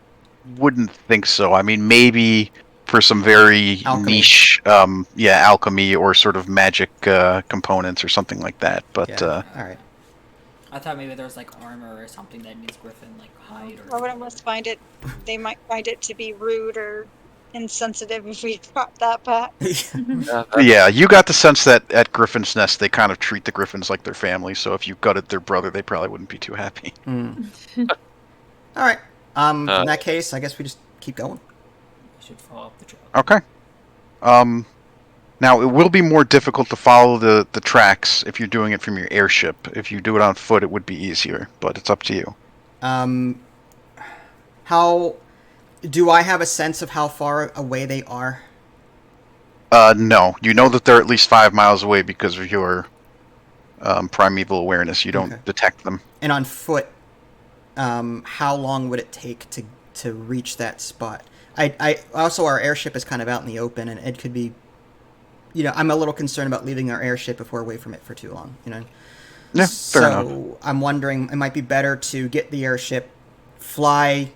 wouldn't think so. I mean, maybe for some very Alchemy. niche, alchemy or sort of magic components or something like that. But Yeah. All right. I thought maybe there was like armor or something that needs Griffin like hide or. I would almost find it. They might find it to be rude or insensitive if we drop that back. yeah, you got the sense that at Griffin's Nest they kind of treat the Griffins like their family. So if you gutted their brother, they probably wouldn't be too happy. Mm. All right. In that case, I guess we just keep going. We should follow up the trail. Okay. Now, it will be more difficult to follow the tracks if you're doing it from your airship. If you do it on foot, it would be easier, but it's up to you. How do I have a sense of how far away they are? No. You know that they're at least 5 miles away because of your primeval awareness. You don't detect them. And on foot, how long would it take to reach that spot? I also, our airship is kind of out in the open, and it could be, I'm a little concerned about leaving our airship if we're away from it for too long, Yeah, fair enough. So I'm wondering, it might be better to get the airship, fly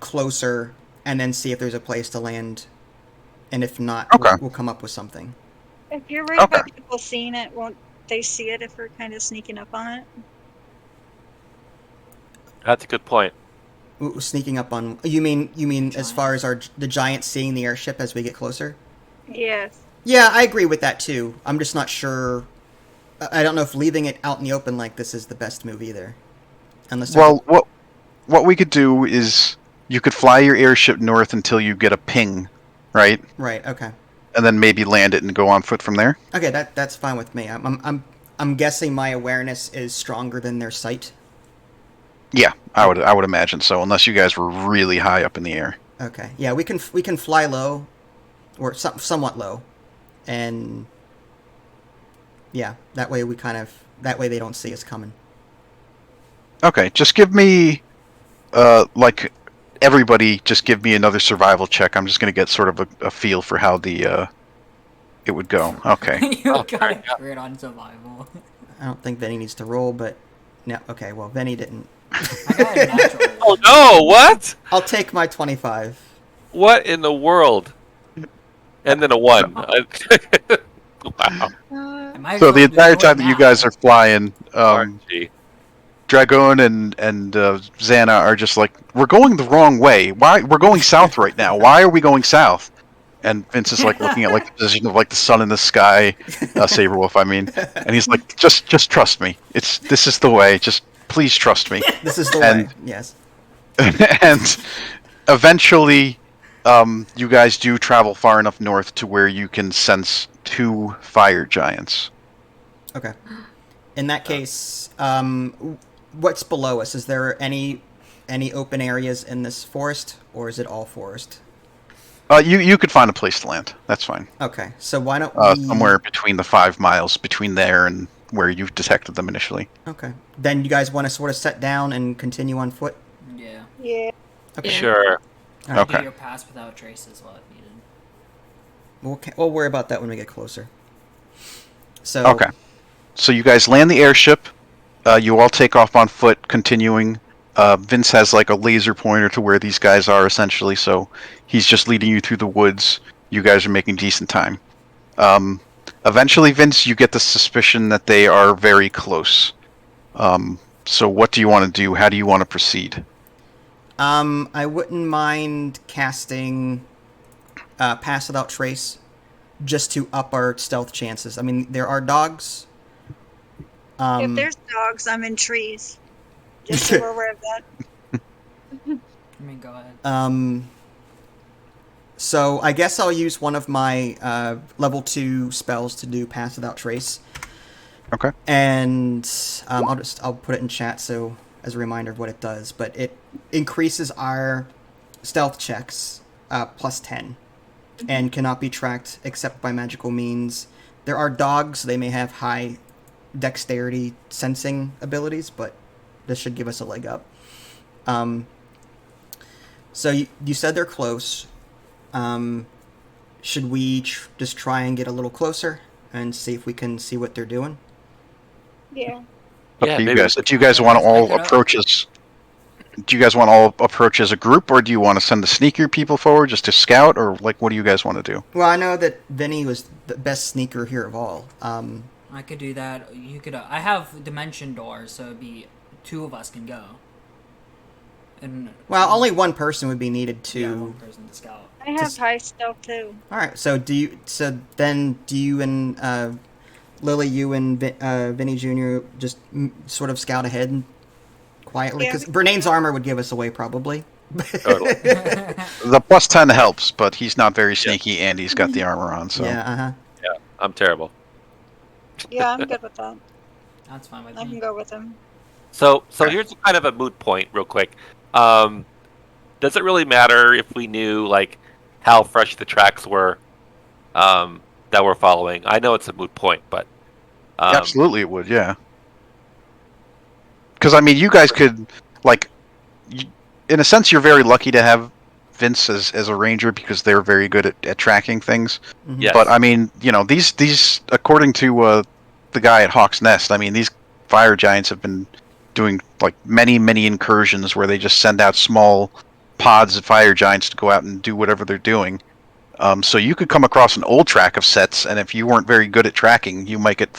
closer, and then see if there's a place to land. And if not, we'll come up with something. If you're worried about people seeing it, won't they see it if we're kind of sneaking up on it? That's a good point. Sneaking up on you mean as far as the giants seeing the airship as we get closer? Yes. Yeah, I agree with that too. I'm just not sure. I don't know if leaving it out in the open like this is the best move either. Unless what we could do is you could fly your airship north until you get a ping, right? Right. Okay. And then maybe land it and go on foot from there. Okay, that's fine with me. I'm guessing my awareness is stronger than their sight. Yeah, I would imagine so, unless you guys were really high up in the air. Okay. Yeah, we can fly low, or somewhat low, and yeah, that way they don't see us coming. Okay, just give me, everybody, just give me another survival check. I'm just gonna get sort of a feel for how it would go. Okay. You got it great on survival. I don't think Vinny needs to roll, but no. Okay, well, Vinny didn't. I got a natural. Oh no! What? I'll take my 25. What in the world? And then a 1. Wow. So the entire time that you guys are flying, Dragon and Xana are just like, we're going the wrong way. Why? We're going south right now. Why are we going south? And Vince is like looking at like the position of like the sun in the sky, Saberwolf, I mean, and he's like, just trust me. This is the way. Just please trust me. This is the way. Yes. And eventually, you guys do travel far enough north to where you can sense 2 fire giants. Okay. In that case, what's below us? Is there any open areas in this forest, or is it all forest? You could find a place to land. That's fine. Okay, so why don't we... Somewhere between the 5 miles between there and where you detected them initially. Okay. Then you guys want to sort of set down and continue on foot? Yeah. Yeah. Okay. Sure. Right. Okay. Do your pass without traces while needed. We'll worry about that when we get closer. So... Okay. So you guys land the airship. You all take off on foot, continuing. Vince has like a laser pointer to where these guys are, essentially, so he's just leading you through the woods. You guys are making decent time. Eventually, Vince, you get the suspicion that they are very close. So what do you want to do? How do you want to proceed? I wouldn't mind casting Pass Without Trace just to up our stealth chances. I mean, there are dogs. If there's dogs, I'm in trees. Just so we're aware of that. I mean, go ahead. So I guess I'll use one of my level 2 spells to do Pass Without Trace. Okay. And I'll put it in chat so as a reminder of what it does. But it increases our stealth checks plus 10 and cannot be tracked except by magical means. There are dogs; they may have high dexterity sensing abilities, but this should give us a leg up. So you said they're close. Should we just try and get a little closer and see if we can see what they're doing? Yeah. Up Yeah, to you maybe guys. Do you guys want to I all could- approach as? Do you guys want to all approach as a group, or do you want to send the sneaker people forward just to scout, or like what do you guys want to do? Well, I know that Vinny was the best sneaker here of all. I could do that. You could. I have dimension doors, so it'd be 2 of us can go. And Well, only one person would be needed to. yeah, 1 person to scout. I have Heist stealth too. All right. So do you? So then, do you and Lily, you and Vinny Jr. just sort of scout ahead and quietly? Yeah. Because Bernane's armor would give us away probably. Totally. The +10 helps, but he's not very sneaky, and he's got the armor on. So Yeah. Uh huh. Yeah, I'm terrible. Yeah, I'm good with that. That's fine with I can me. go with him. So here's kind of a moot point, real quick. Does it really matter if we knew like how fresh the tracks were that we're following? I know it's a moot point, but absolutely it would. Yeah. Because I mean, you guys could like, in a sense, you're very lucky to have Vince as a ranger because they're very good at tracking things. Mhm. Yes. But I mean, you know, these according to the guy at Hawk's Nest, I mean, these fire giants have been doing like many incursions where they just send out small pods of fire giants to go out and do whatever they're doing. So you could come across an old track of sets, and if you weren't very good at tracking, you might get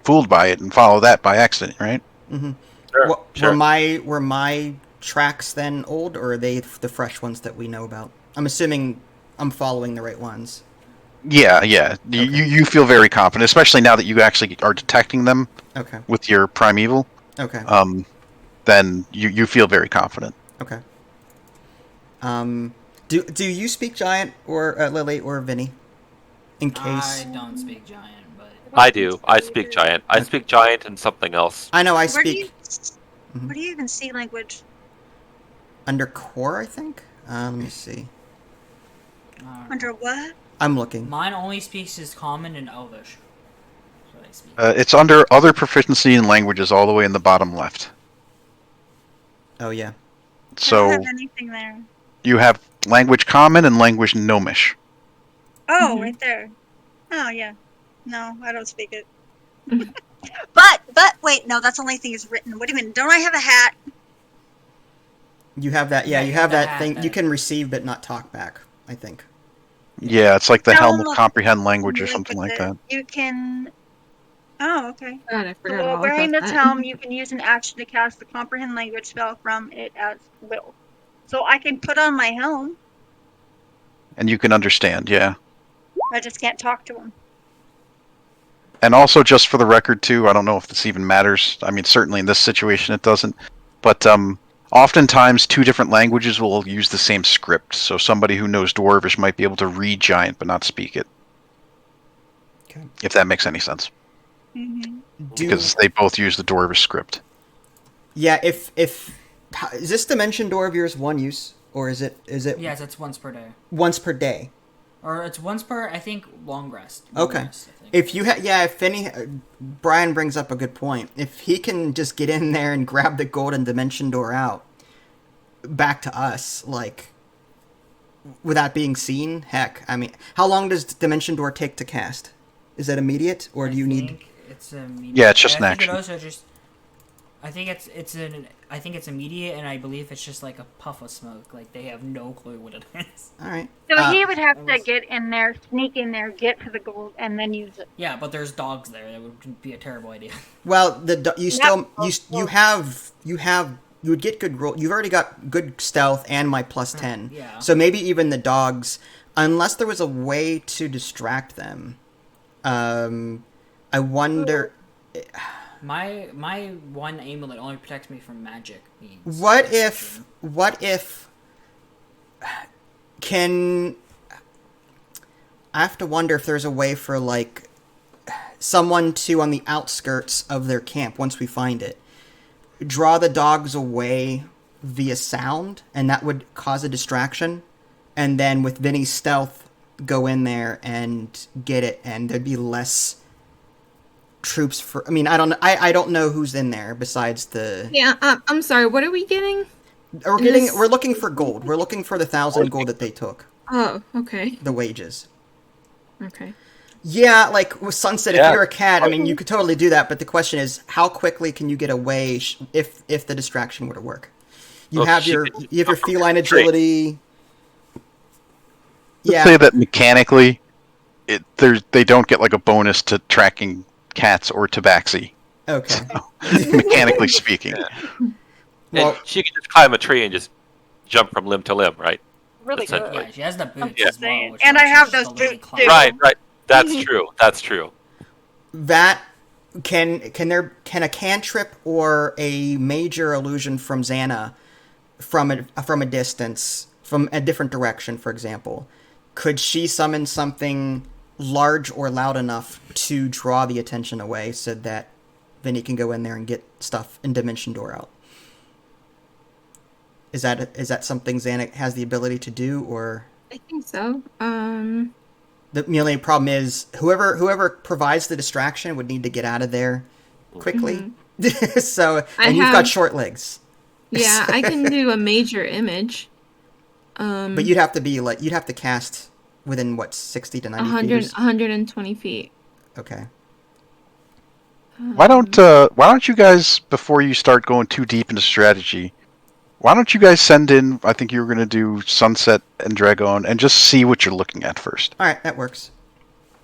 fooled by it and follow that by accident, right? Mm-hmm. Sure, sure. Were my tracks then old, or are they the fresh ones that we know about? I'm assuming I'm following the right ones. Yeah. Okay. You feel very confident, especially now that you actually are detecting them Okay. with your primeval. Okay. Then you feel very confident. Okay. Do you speak giant, or Lily, or Vinny? In case I don't speak giant, but I do. I speak giant. I speak giant and something else. I know I Where do you, speak where do you even see language? under core, I think. Let me see. Under what? I'm looking. mine only speaks as common and elvish. That's what I speak. It's under other proficiency in languages, all the way in the bottom left. Oh yeah. I So don't have anything there. you have language common and language gnomish. Oh, Mhm. right there. Oh yeah. No, I don't speak it. but wait, no, that's the only thing is written. What do you mean? Don't I have a hat? You have that. Yeah, Yeah, you have the that hat thing. that- You can receive but not talk back, I think. Yeah, it's like the No, helm of look, comprehend language or Link something with like it. that. You can. Oh, okay. God, I So forgot while all wearing about this that. helm, you can use an action to cast the comprehend language spell from it as will. So I can put on my helm. And you can understand, yeah. I just can't talk to him. And also, just for the record, too, I don't know if this even matters. I mean, certainly in this situation it doesn't. But oftentimes, 2 different languages will use the same script. So somebody who knows Dwarvish might be able to read Giant but not speak it. Okay. If that makes any sense. Mm-hmm. Because they both use the Dwarvish script. Yeah, if is this dimension door of yours one use, or is it Yes, it's once per day, once per day? or it's once per. I think long rest. Long Okay. rest, I think. If you if any, Brian brings up a good point. If he can just get in there and grab the golden dimension door out, back to us, like, without being seen, heck, I mean, how long does dimension door take to cast? Is that immediate, or do you need? think it's immediate. Yeah, it's just And an I think action. It also just. I think it's immediate, and I believe it's just like a puff of smoke. Like they have no clue what it is. All right. So he would have to was- get in there, sneak in there, get to the gold, and then use it. Yeah, but there's dogs there. That would be a terrible idea. Well, you still Yep. you would get good roll. You've already got good stealth and my +10. Yeah. So maybe even the dogs, unless there was a way to distract them. I wonder. My one amulet only protects me from magic means. What if can I have to wonder if there's a way for like someone to, on the outskirts of their camp, once we find it, draw the dogs away via sound, and that would cause a distraction, and then with Vinny's stealth go in there and get it, and there'd be less troops for. I mean, I don't know who's in there besides the. Yeah, I'm sorry. What are we getting? We're looking for gold. We're looking for the 1,000 gold that they took. Oh, okay. The wages. Okay. Yeah, like with Sunset, Yeah. if you're a cat, I mean, you could totally do that. But the question is, how quickly can you get away if the distraction were to work? You Well, have she your could just you have your jump from feline the tree. agility. Let's Yeah. say that mechanically, they don't get like a bonus to tracking cats or tabaxi. Okay. Mechanically speaking. And Well, she could just climb a tree and just jump from limb to limb, right? Really good. Essentially. Yeah, she has the boots Yeah. as well, Saying. which And lets I her have just those literally boots, climb. too. Right. That's true. That's true. that can a cantrip or a major illusion from Xana from a distance, from a different direction, for example, could she summon something large or loud enough to draw the attention away so that Vinny can go in there and get stuff in Dimension Door out? Is that something Xana has the ability to do, or I think so. the only problem is whoever provides the distraction would need to get out of there quickly. So, I and you've got have- short legs. Yeah, I can do a major image. But you'd have to cast within what, 60 to 90 feet? 100, 120 feet. Okay. Why don't you guys, before you start going too deep into strategy, why don't you guys send in, I think you were going to do Sunset and Dragon, and just see what you're looking at first. All right, that works.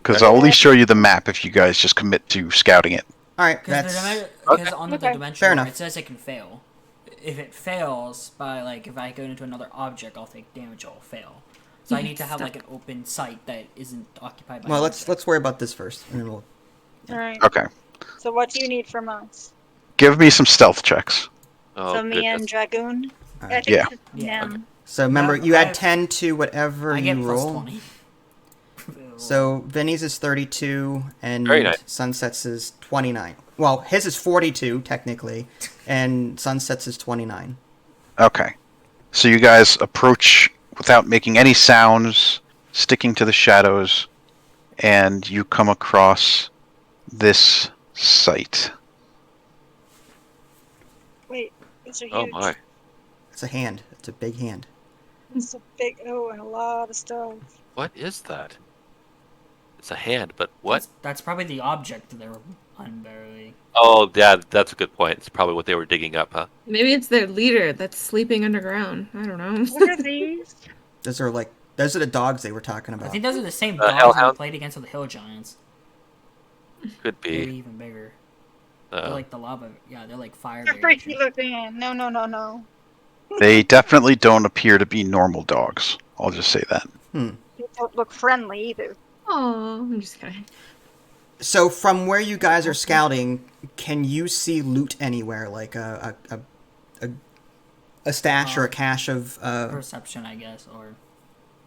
Because I'll at least show you the map if you guys just commit to scouting it. All right, Because that's on the Okay. dimension Fair door, enough. it says it can fail. If it fails by like if I go into another object, I'll take damage. It'll fail. So I need to have like an open site that isn't occupied by. well. an Let's object. let's worry about this first, and then we'll. All right. Okay. So what do you need from us? Give me some stealth checks. Oh, so me and goodness. Dragoon? All I right. think Yeah. it's Yeah, him. okay. So remember, No, you I add have- 10 to whatever I get you plus roll. 20. So Vinny's is 32, and Very nice. Sunset's is 29. Well, his is 42 technically, and Sunset's is 29. Okay. So you guys approach without making any sounds, sticking to the shadows, and you come across this site. Wait, these are huge. Oh my. It's a hand. It's a big hand. It's a big, and a lot of stuff. What is that? It's a hand, but what? That's probably the object they're unburying. Oh, yeah, that's a good point. It's probably what they were digging up, huh? Maybe it's their leader that's sleeping underground. I don't know. What are these? Those are the dogs they were talking I about. think those are the same The dogs we hellhound? played against with the hill giants. Could They're be. even bigger. They're like the lava. Yeah, they're like fire. They're bears. freaky looking. No. They definitely don't appear to be normal dogs. I'll just say that. They don't look friendly either. Oh, I'm just kidding. So from where you guys are scouting, can you see loot anywhere, like a stash or a cache of? Perception, I guess, or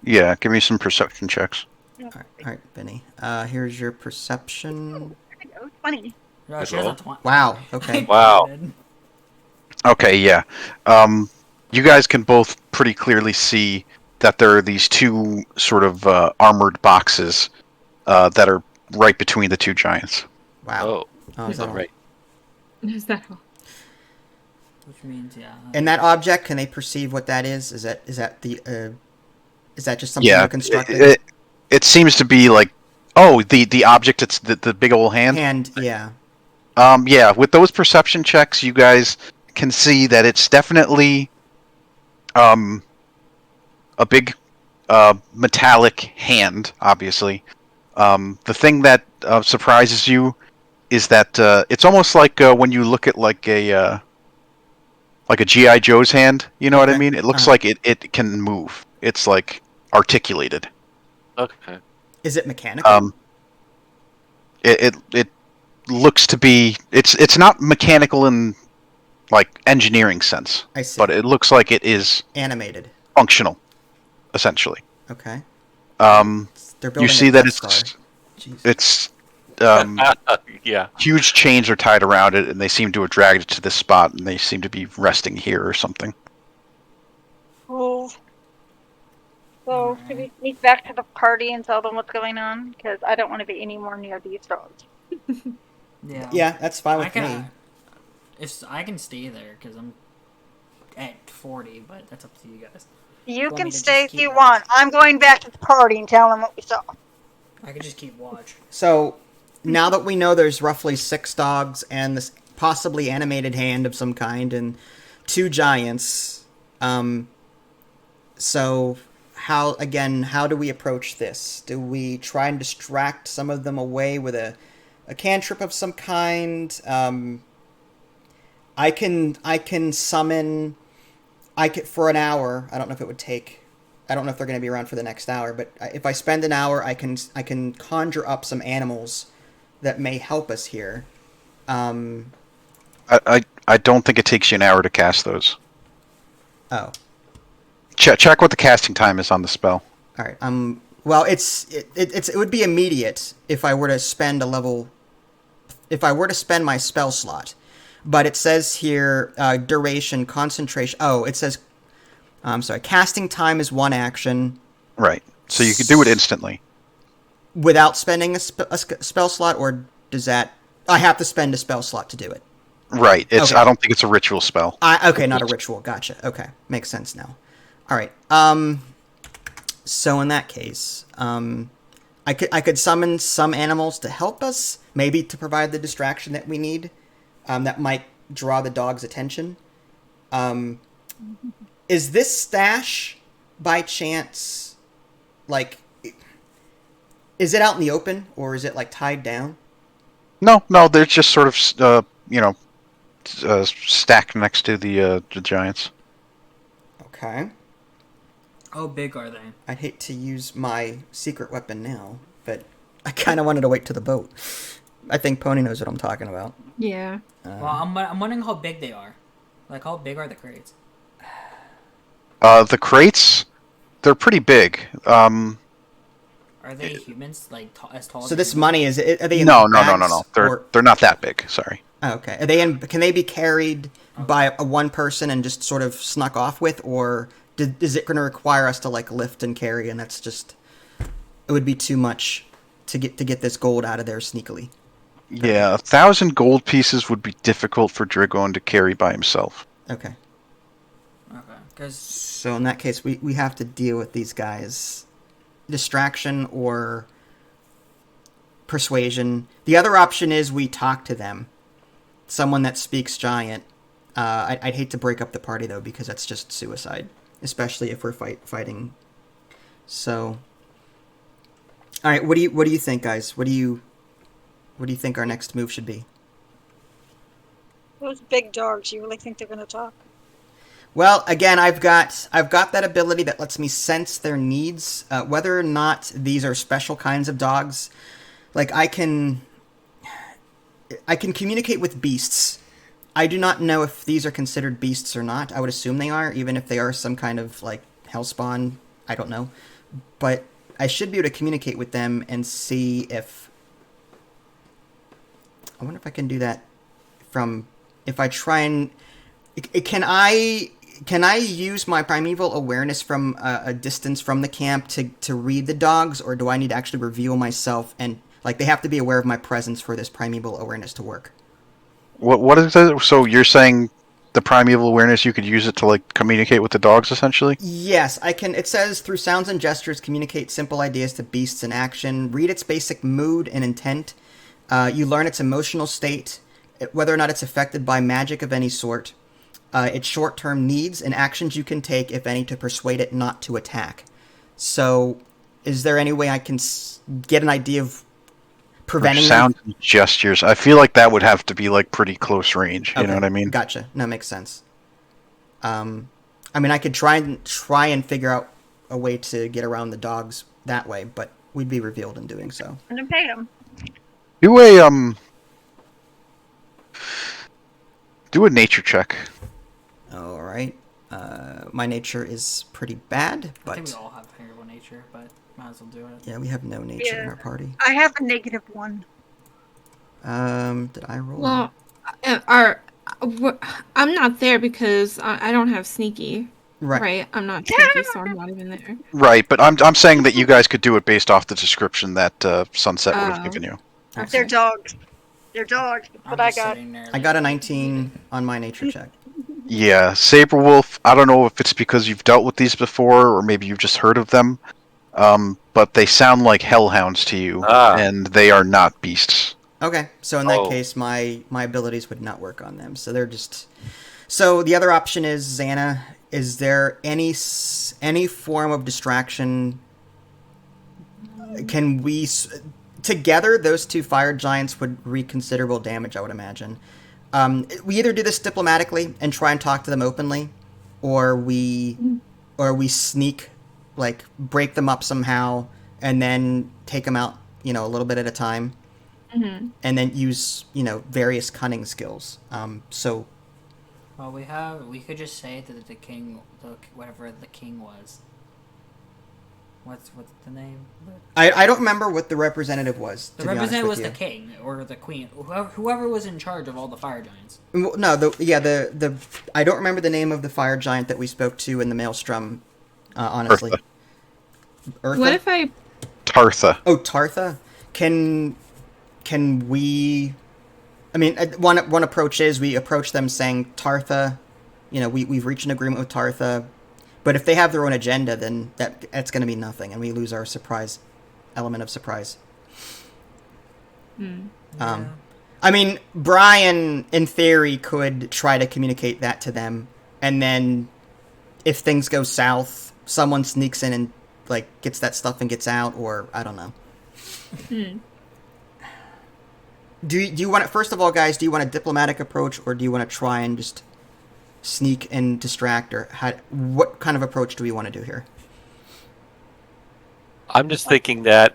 Yeah, give me some perception checks. All right, Benny. Here's your perception. There we go. 20. no, Good she has a roll. 20. Wow. Okay. Wow. Okay, yeah. You guys can both pretty clearly see that there are these two sort of armored boxes that are right between the two giants. Wow. Oh, Oh, is that all? right. Is that all? Which means, yeah. And that object, can they perceive what that is? Is that just something Yeah, you constructed? it seems to be like, oh, the object. It's the big old hand. Hand, yeah. Yeah. With those perception checks, you guys can see that it's definitely a big metallic hand. Obviously, the thing that surprises you is that it's almost like when you look at like a GI Joe's hand. You know what I Okay. mean? It looks Uh-huh. like it can move. It's like articulated. Okay. Is it mechanical? It looks to be it's not mechanical in like engineering sense, I see. but it looks like it is Animated. functional, essentially. Okay. They're building You see a that Death Star. Jeez. it's Yeah. huge chains are tied around it, and they seem to have dragged it to this spot, and they seem to be resting here or something. Cool. So, should we sneak back to the party and tell them what's going on? Because I don't want to be any more near these dogs. Yeah. Yeah, that's fine I with can, me. if I can stay there because I'm at 40, but that's up to you guys. You Want can me to stay just if you keep want. I'm going back to the party and telling them what we saw. I could just keep watch. So now that we know there's roughly 6 dogs and this possibly animated hand of some kind and 2 giants, so how do we approach this? Do we try and distract some of them away with a cantrip of some kind? I can summon. For an hour. I don't know if it would take. I don't know if they're going to be around for the next hour. But if I spend an hour, I can conjure up some animals that may help us here. I don't think it takes you an hour to cast those. Oh, Check what the casting time is on the spell. all right. Well, it would be immediate if I were to spend my spell slot. But it says here, duration, concentration. Oh, it says, I'm sorry, casting time is 1 action. Right. So you could do it instantly. Without spending a spell slot, or does that... I have to spend a spell slot to do it. Right. Okay. I don't think it's a ritual spell. Okay, not a ritual. Gotcha. Okay, makes sense now. All right. So in that case, I could summon some animals to help us, maybe to provide the distraction that we need. That might draw the dog's attention. Is this stash, by chance, like, is it out in the open, or is it, like, tied down? No, they're just sort of, stacked next to the giants. Okay. How big are they? I'd hate to use my secret weapon now, but I kind of wanted to wait to the boat. I think Pony knows what I'm talking about. Yeah. Well, I'm wondering how big they are. Like, how big are the crates? The crates, they're pretty big. Are they humans, like, as tall as... So this money, are they in No. bags, They're not that big. Sorry. Oh, okay. Are they can they be carried by one person and just sort of snuck off with, or is it going to require us to, like, lift and carry, and that's just... It would be too much to get this gold out of there sneakily. Yeah, 1,000 gold pieces would be difficult for Dragon to carry by himself. Okay. Okay, because... So in that case, we have to deal with these guys. Distraction or persuasion. The other option is we talk to them. Someone that speaks giant. I'd hate to break up the party, though, because that's just suicide. Especially if we're fighting. So... Alright, what do you think, guys? What do you think our next move should be? Those big dogs, you really think they're going to talk? Well, again, I've got that ability that lets me sense their needs, whether or not these are special kinds of dogs. Like, I can communicate with beasts. I do not know if these are considered beasts or not. I would assume they are, even if they are some kind of, like, hellspawn. I don't know. But I should be able to communicate with them and see if... I wonder if I can do that from... If I try and... Can I use my primeval awareness from a distance from the camp to read the dogs, or do I need to actually reveal myself and, like, they have to be aware of my presence for this primeval awareness to work? What is that? So you're saying the primeval awareness, you could use it to, like, communicate with the dogs, essentially? Yes, I can. It says, through sounds and gestures, communicate simple ideas to beasts in action, read its basic mood and intent, you learn its emotional state, whether or not it's affected by magic of any sort, its short-term needs, and actions you can take, if any, to persuade it not to attack. So, is there any way I can get an idea of preventing... Sound and gestures. I feel like that would have to be, like, pretty close range. You know what I mean? Gotcha. That makes sense. I mean, I could try and figure out a way to get around the dogs that way, but we'd be revealed in doing so. And then pay them. Do a nature check. All right. My nature is pretty bad, but... I think we all have terrible nature, but might as well do it. Yeah, we have no nature in our party. I have a -1. Did I roll? Well, I'm not there because I don't have sneaky. Right. I'm not sneaky, so I'm not even there. Right, but I'm saying that you guys could do it based off the description that Sunset would have given you. Okay. They're dogs. They're dogs. But I got. I got a 19 on my nature check. Yeah, Saberwolf, I don't know if it's because you've dealt with these before, or maybe you've just heard of them, but they sound like hellhounds to you, and they are not beasts. Okay, so in that Oh. case, my abilities would not work on them. So they're just. So the other option is Xana. Is there any form of distraction? Can we together? Those two fire giants would wreak considerable damage, I would imagine. We either do this diplomatically and try and talk to them openly, or we sneak, like break them up somehow, and then take them out, a little bit at a time. Mm-hmm. And then use, various cunning skills. So, Well, we could just say that the king, whatever the king was. What's the name? I don't remember what the representative was. The representative was the king or the queen, whoever was in charge of all the fire giants. No, the I don't remember the name of the fire giant that we spoke to in the Maelstrom. Honestly, Eartha? What if I? Tartha. Oh, Tartha. Can we? I mean, one approach is we approach them saying, Tartha, we've reached an agreement with Tartha, but if they have their own agenda, then that's going to be nothing, and we lose our element of surprise. Yeah. I mean, Brian, in theory, could try to communicate that to them, and then if things go south, someone sneaks in and gets that stuff and gets out, or I don't know. Do you want it, first of all, guys? Do you want a diplomatic approach, or do you want to try and just sneak and distract, or what kind of approach do we want to do here? I'm just thinking that.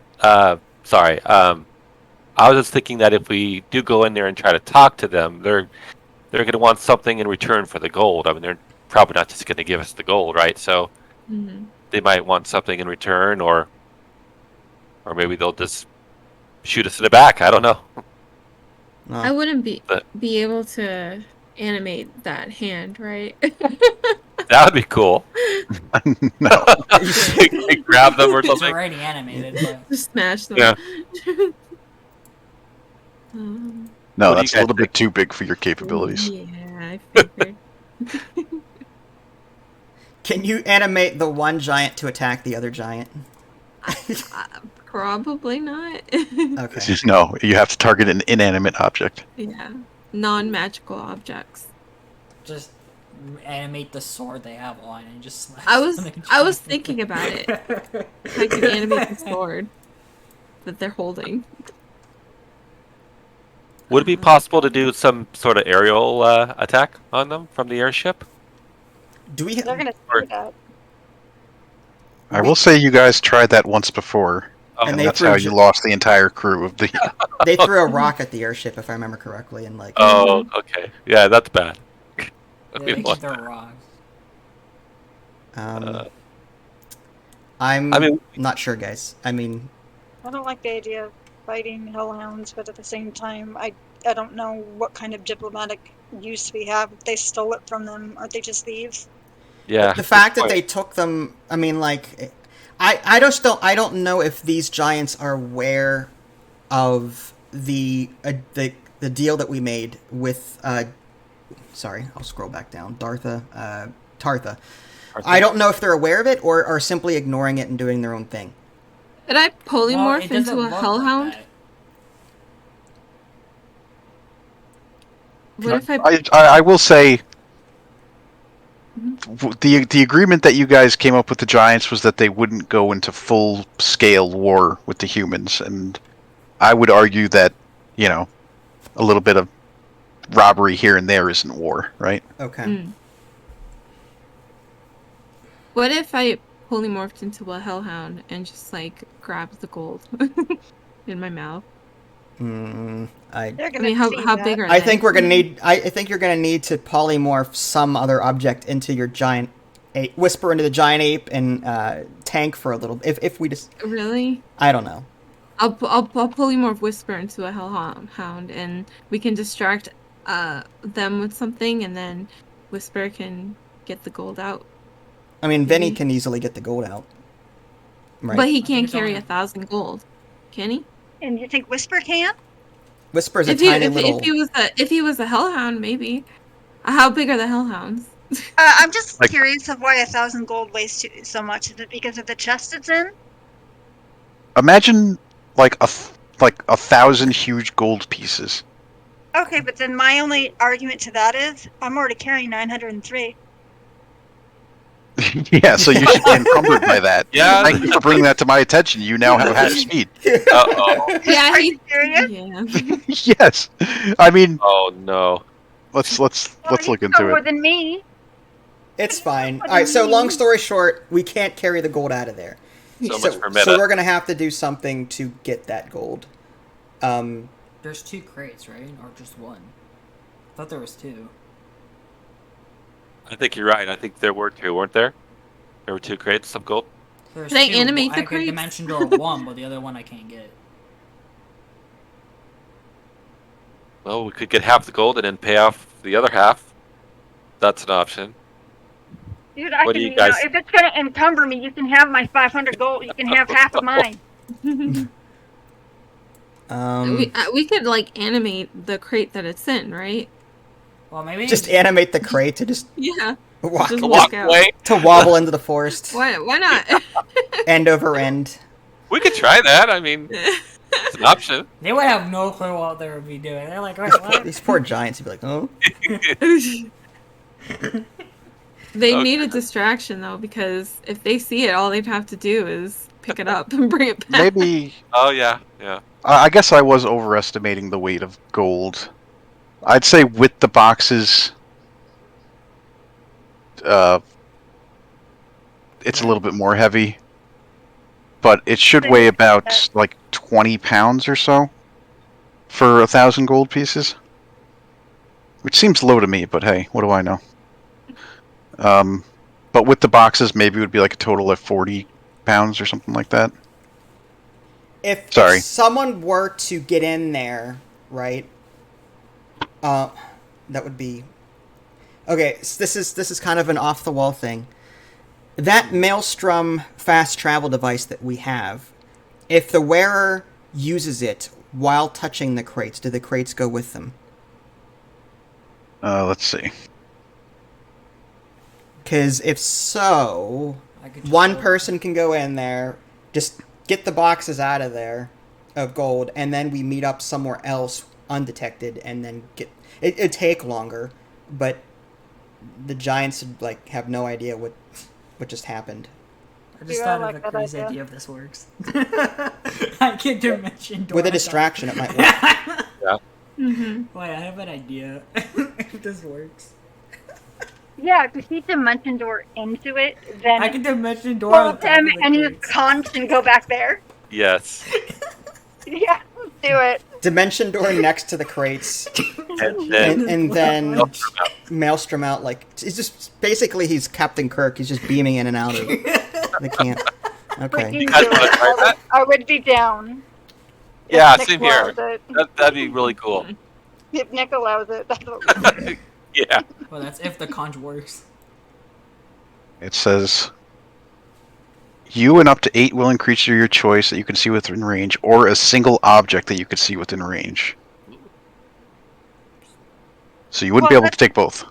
Sorry. I was just thinking that if we do go in there and try to talk to them, they're going to want something in return for the gold. I mean, they're probably not just going to give us the gold, right? So they might want something in return, or maybe they'll just shoot us in the back. I don't know. No. I wouldn't be able to animate that hand, right? That would be cool. No. Grab them or It's something. already animated. But... Just smash them. Yeah. No, What do that's you a little guys bit too big for your capabilities. Yeah, I figured. Can you animate the one giant to attack the other giant? Probably not. Okay. No, you have to target an inanimate object. Yeah, non-magical objects. Just animate the sword they have on and just slap I was them and I was shoot thinking them. about it. If I could animate the sword that they're holding. Would it be possible to do some sort of aerial attack on them from the airship? Do we? They're gonna Or- see that. I will say you guys tried that once before, And and they that's how proved you it. lost the entire crew of the. They threw a rock at the airship, if I remember correctly, and Oh, okay. Yeah, that's bad. Yeah, We they don't keep want their that. rocks. I'm I mean- not sure, guys. I mean, I don't like the idea of fighting hellhounds, but at the same time, I don't know what kind of diplomatic use we have. If they stole it from them, aren't they just thieves? Yeah. the fact that good they point. took them, I mean, I don't know if these giants are aware of the deal that we made with sorry, I'll scroll back down. Tartha. I don't know if they're aware of it or are simply ignoring it and doing their own thing. Did I Well, polymorph it doesn't into a look like hellhound? that. What if I? I will say the agreement that you guys came up with the giants was that they wouldn't go into full scale war with the humans, and I would argue that a little bit of robbery here and there isn't war, right? Okay. What if I polymorphed into a hellhound and just grabs the gold in my mouth? I They're I gonna mean, how see how that. big are I they? think we're gonna need. I think you're gonna need to polymorph some other object into your giant ape. Whisper into the giant ape and tank for a little. If we just, Really? I don't know. I'll polymorph Whisper into a hellhound, and we can distract them with something, and then Whisper can get the gold out. I mean, Vinny Mhm. can easily get the gold out. Right. But he I think can't it's carry only- 1,000 gold, can he? And you think Whisper can? Whisper's a If he tiny little. if he was a hellhound, maybe. How big are the hellhounds? I'm just Like- curious of why 1,000 gold weighs so much. Is it because of the chest it's in? Imagine like like 1,000 huge gold pieces. Okay, but then my only argument to that is I'm already carrying 903. Yeah, so you should be encumbered by that. Yeah. Thank you for bringing that to my attention. You now have half speed. Uh-oh. Yeah, Are you serious? yeah. Yes, I mean, Oh, no. let's Well, look you know into more it. than me. It's fine. All right. So long story short, we can't carry the gold out of there. So much for meta. So we're gonna have to do something to get that gold. There's 2 crates, right? Or just 1? I thought there was 2. I think you're right. I think there were 2, weren't there? There were 2 crates of gold. There's They 2. animate the I could crates? dimension door 1, but the other one I can't get. Well, we could get half the gold and then pay off the other half. That's an option. Dude, I What can, do you guys- if it's gonna encumber me, you can have my 500 gold. You can have half of mine. We could like animate the crate that it's in, right? Well, maybe just animate the crate to just Yeah. walk, Just Walk out. away. to wobble into the forest, Why not? end over end. We could try that. I mean, it's an option. they would have no clue what they would be doing. They're like, wait, what? These poor giants would be like, oh. They Okay. need a distraction though, because if they see it, all they'd have to do is pick it up and bring it back. Maybe Oh, yeah, yeah. I guess I was overestimating the weight of gold. I'd say with the boxes, it's a little bit more heavy, but it should weigh about like 20 pounds or so for 1,000 gold pieces, which seems low to me. But hey, what do I know? But with the boxes, maybe it would be like a total of 40 pounds or something like that. If Sorry. someone were to get in there, right? That would be okay. So this is kind of an off the wall thing. That Maelstrom fast travel device that we have, if the wearer uses it while touching the crates, do the crates go with them? Let's see. Because if so, I could just one go- person can go in there, just get the boxes out of there of gold, and then we meet up somewhere else undetected, and then get it'd take longer, but the giants would like have no idea what just happened. I just Yeah, thought I like of a that crazy idea. idea if this works. I can dimension door. With a myself. distraction, it might work. Mm-hmm. Wait, I have an idea. if this works. Yeah, if you see dimension door into it, then I can dimension door pull on top of him the and use crates. conch and go back there. Yes. Yeah, let's do it. Dimension door next to the crates, And then and then Maelstrom out. Maelstrom out like he's just basically he's Captain Kirk. He's just beaming in and out of the camp. Okay. Freaking guys do wanna it. try that? I would be down. Yeah, If Nick same here. allows it. That'd be really cool. If Nick allows it, that's what we do. Yeah. Well, that's if the conch works. It says, you and up to 8 willing creatures of your choice that you can see within range, or a single object that you can see within range. So you wouldn't Well, be able to take both.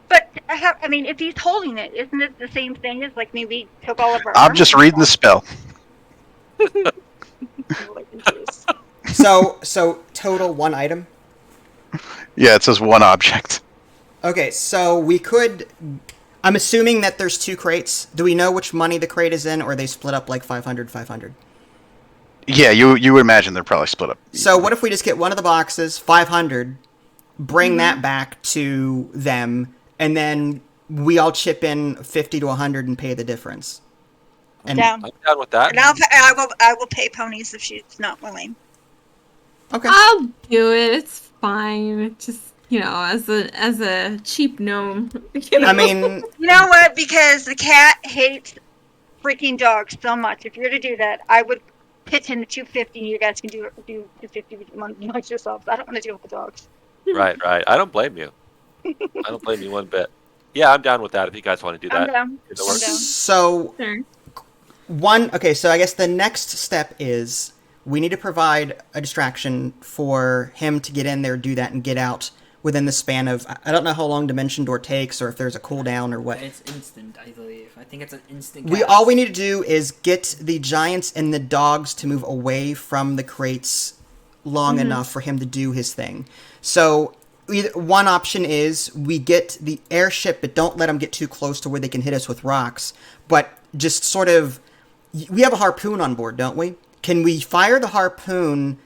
But I mean, if he's holding it, isn't it the same thing as like maybe took all of our? I'm armor just and reading the spell. stuff? I'm really confused. So total one item. Yeah, it says one object. Okay, so we could. I'm assuming that there's 2 crates. Do we know which money the crate is in, or are they split up like 500, 500? Yeah, you would imagine they're probably split up. So what if we just get one of the boxes, 500, bring that back to them, and then we all chip in 50 to 100 and pay the difference? And Down. I'm down with that. And I will pay ponies if she's not willing. okay, I'll do it. It's fine. It just as a cheap gnome. I mean, You know what? Because the cat hates freaking dogs so much. If you're to do that, I would pitch in the 250. And you guys can do 250 amongst yourselves. I don't want to deal with the dogs. Right. I don't blame you. I don't blame you one bit. Yeah, I'm down with that if you guys want to do I'm that. down. If it I'm works. down. so Sure. so I guess the next step is we need to provide a distraction for him to get in there, do that, and get out within the span of, I don't know how long Dimension Door takes, or if there's a cooldown or what. It's instant, I believe. I think it's an instant. All we need to do is get the giants and the dogs to move away from the crates long enough for him to do his thing. So one option is we get the airship, but don't let them get too close to where they can hit us with rocks. But just sort of, we have a harpoon on board, don't we? Can we fire the harpoon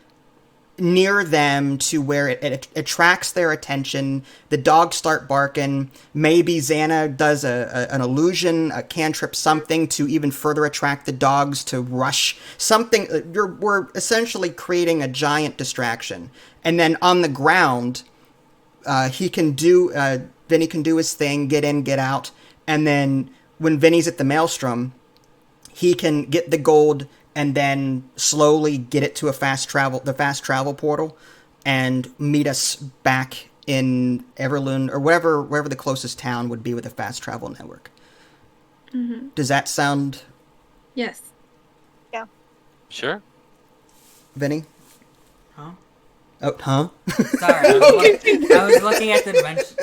near them to where it attracts their attention? The dogs start barking. Maybe Xana does an illusion, a cantrip, something to even further attract the dogs to rush. Something. We're essentially creating a giant distraction. And then on the ground, Vinny can do his thing, get in, get out. And then when Vinny's at the Maelstrom, he can get the gold and then slowly get it to the fast travel portal, and meet us back in Everlund or wherever the closest town would be with a fast travel network. Mm-hmm. Does that sound? Yes. Yeah. Sure. Vinny? Huh? Oh, huh? Sorry, I was looking at the dimension.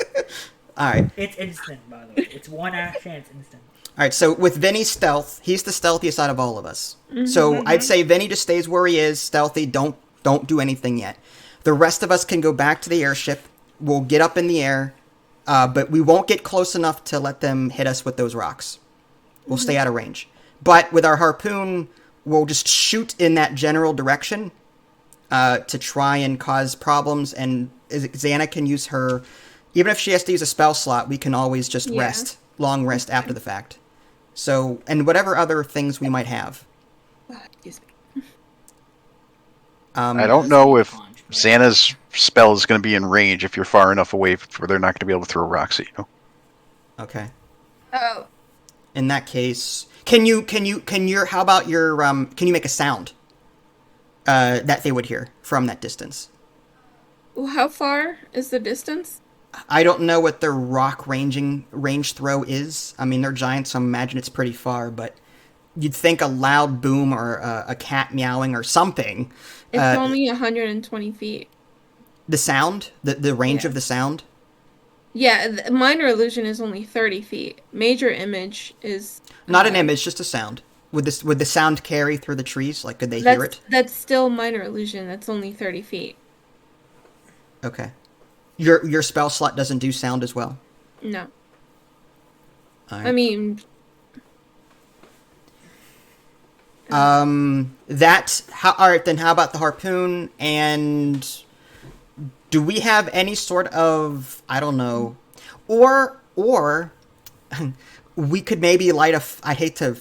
All right. It's instant, by the way. It's one action, it's instant. All right, so with Vinny's stealth, he's the stealthiest out of all of us. So I'd say Vinny just stays where he is, stealthy, don't do anything yet. The rest of us can go back to the airship. We'll get up in the air, but we won't get close enough to let them hit us with those rocks. We'll stay out of range. But with our harpoon, we'll just shoot in that general direction to try and cause problems, and Xana can use her... Even if she has to use a spell slot, we can always just rest, long rest after the fact. So, and whatever other things we might have. Excuse me. I don't know if Xana's spell is going to be in range if you're far enough away where they're not going to be able to throw rocks at you. Okay. Oh. In that case, can you make a sound that they would hear from that distance? Well, how far is the distance? I don't know what their rock range throw is. I mean, they're giants, so I imagine it's pretty far, but you'd think a loud boom or a cat meowing or something. It's only 120 feet. The sound? The range of the sound? Yeah, minor illusion is only 30 feet. Major image is... Not an image, just a sound. Would the sound carry through the trees? Like, could they hear it? That's still minor illusion. That's only 30 feet. Okay. Your spell slot doesn't do sound as well? No. Right. I mean... Alright, then how about the harpoon, and do we have any sort of, I don't know, or we could maybe light I hate to,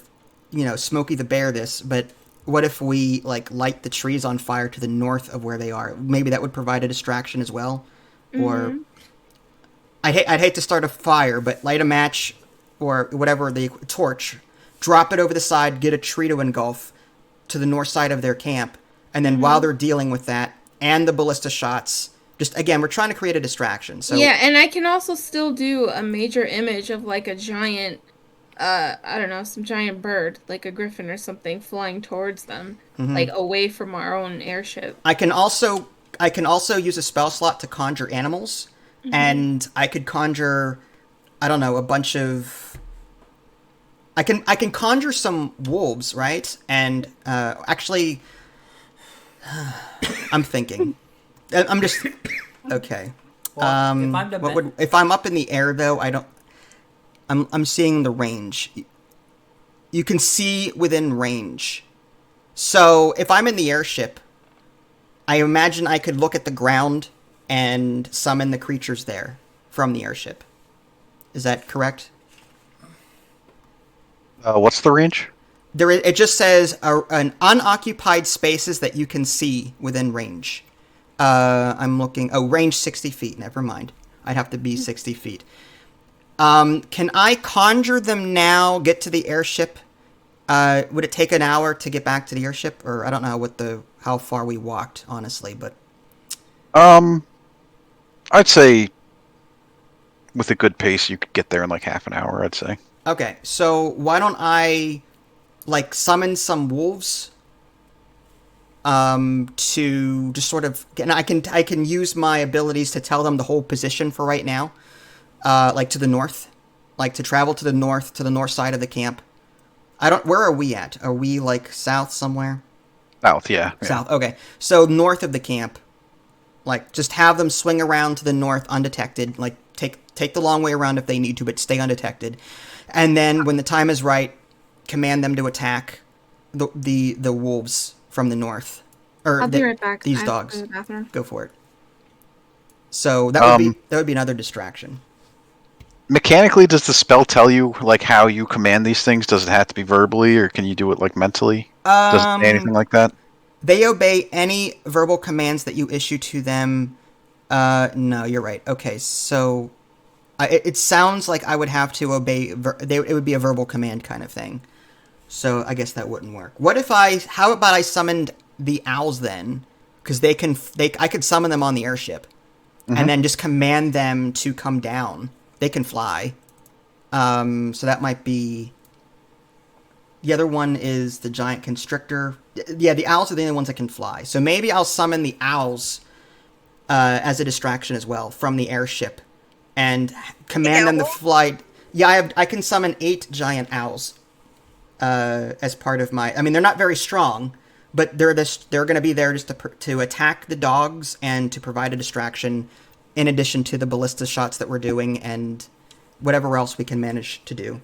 Smokey the Bear this, but what if we, light the trees on fire to the north of where they are? Maybe that would provide a distraction as well? Or, I'd hate to start a fire, but light a match, or whatever, the torch, drop it over the side, get a tree to engulf to the north side of their camp, and then while they're dealing with that, and the ballista shots, just, again, we're trying to create a distraction. So yeah, and I can also still do a major image of, a giant, I don't know, some giant bird, like a griffin or something, flying towards them, away from our own airship. I can also use a spell slot to conjure animals, and I could conjure, I don't know, a bunch of... I can conjure some wolves, right? And actually, I'm thinking. I'm just okay. Well, if I'm up in the air though, I'm seeing the range. You can see within range. So if I'm in the airship, I imagine I could look at the ground and summon the creatures there from the airship. Is that correct? What's the range? It just says an unoccupied spaces that you can see within range. I'm looking... Oh, range 60 feet. Never mind. I'd have to be 60 feet. Can I conjure them now, get to the airship? Would it take an hour to get back to the airship? Or I don't know how far we walked, honestly, but... I'd say with a good pace, you could get there in half an hour, I'd say. Okay, so why don't I, summon some wolves? to just sort of, and I can use my abilities to tell them the whole position for right now, like to the north, like to travel to the north side of the camp. Where are we at? Are we like south somewhere? South, yeah. South. Okay. So north of the camp, like just have them swing around to the north undetected. Like take the long way around if they need to, but stay undetected. And then when the time is right, command them to attack the wolves from the north. I'll be right back. These I have to go dogs. to the bathroom. Go for it. So that would be another distraction. Mechanically, does the spell tell you like how you command these things? Does it have to be verbally, or can you do it like mentally? Does it say anything like that? They obey any verbal commands that you issue to them. No, you're right. Okay, so it sounds like I would have to obey. It would be a verbal command kind of thing. So I guess that wouldn't work. How about I summoned the owls then? Because I could summon them on the airship, and then just command them to come down. They can fly. So that might be... The other one is the giant constrictor. Yeah, the owls are the only ones that can fly. So maybe I'll summon the owls as a distraction as well from the airship. And command them to fly... Yeah, I can summon 8 giant owls as part of my... I mean, they're not very strong, but they're going to be there just to attack the dogs and to provide a distraction, in addition to the ballista shots that we're doing and whatever else we can manage to do.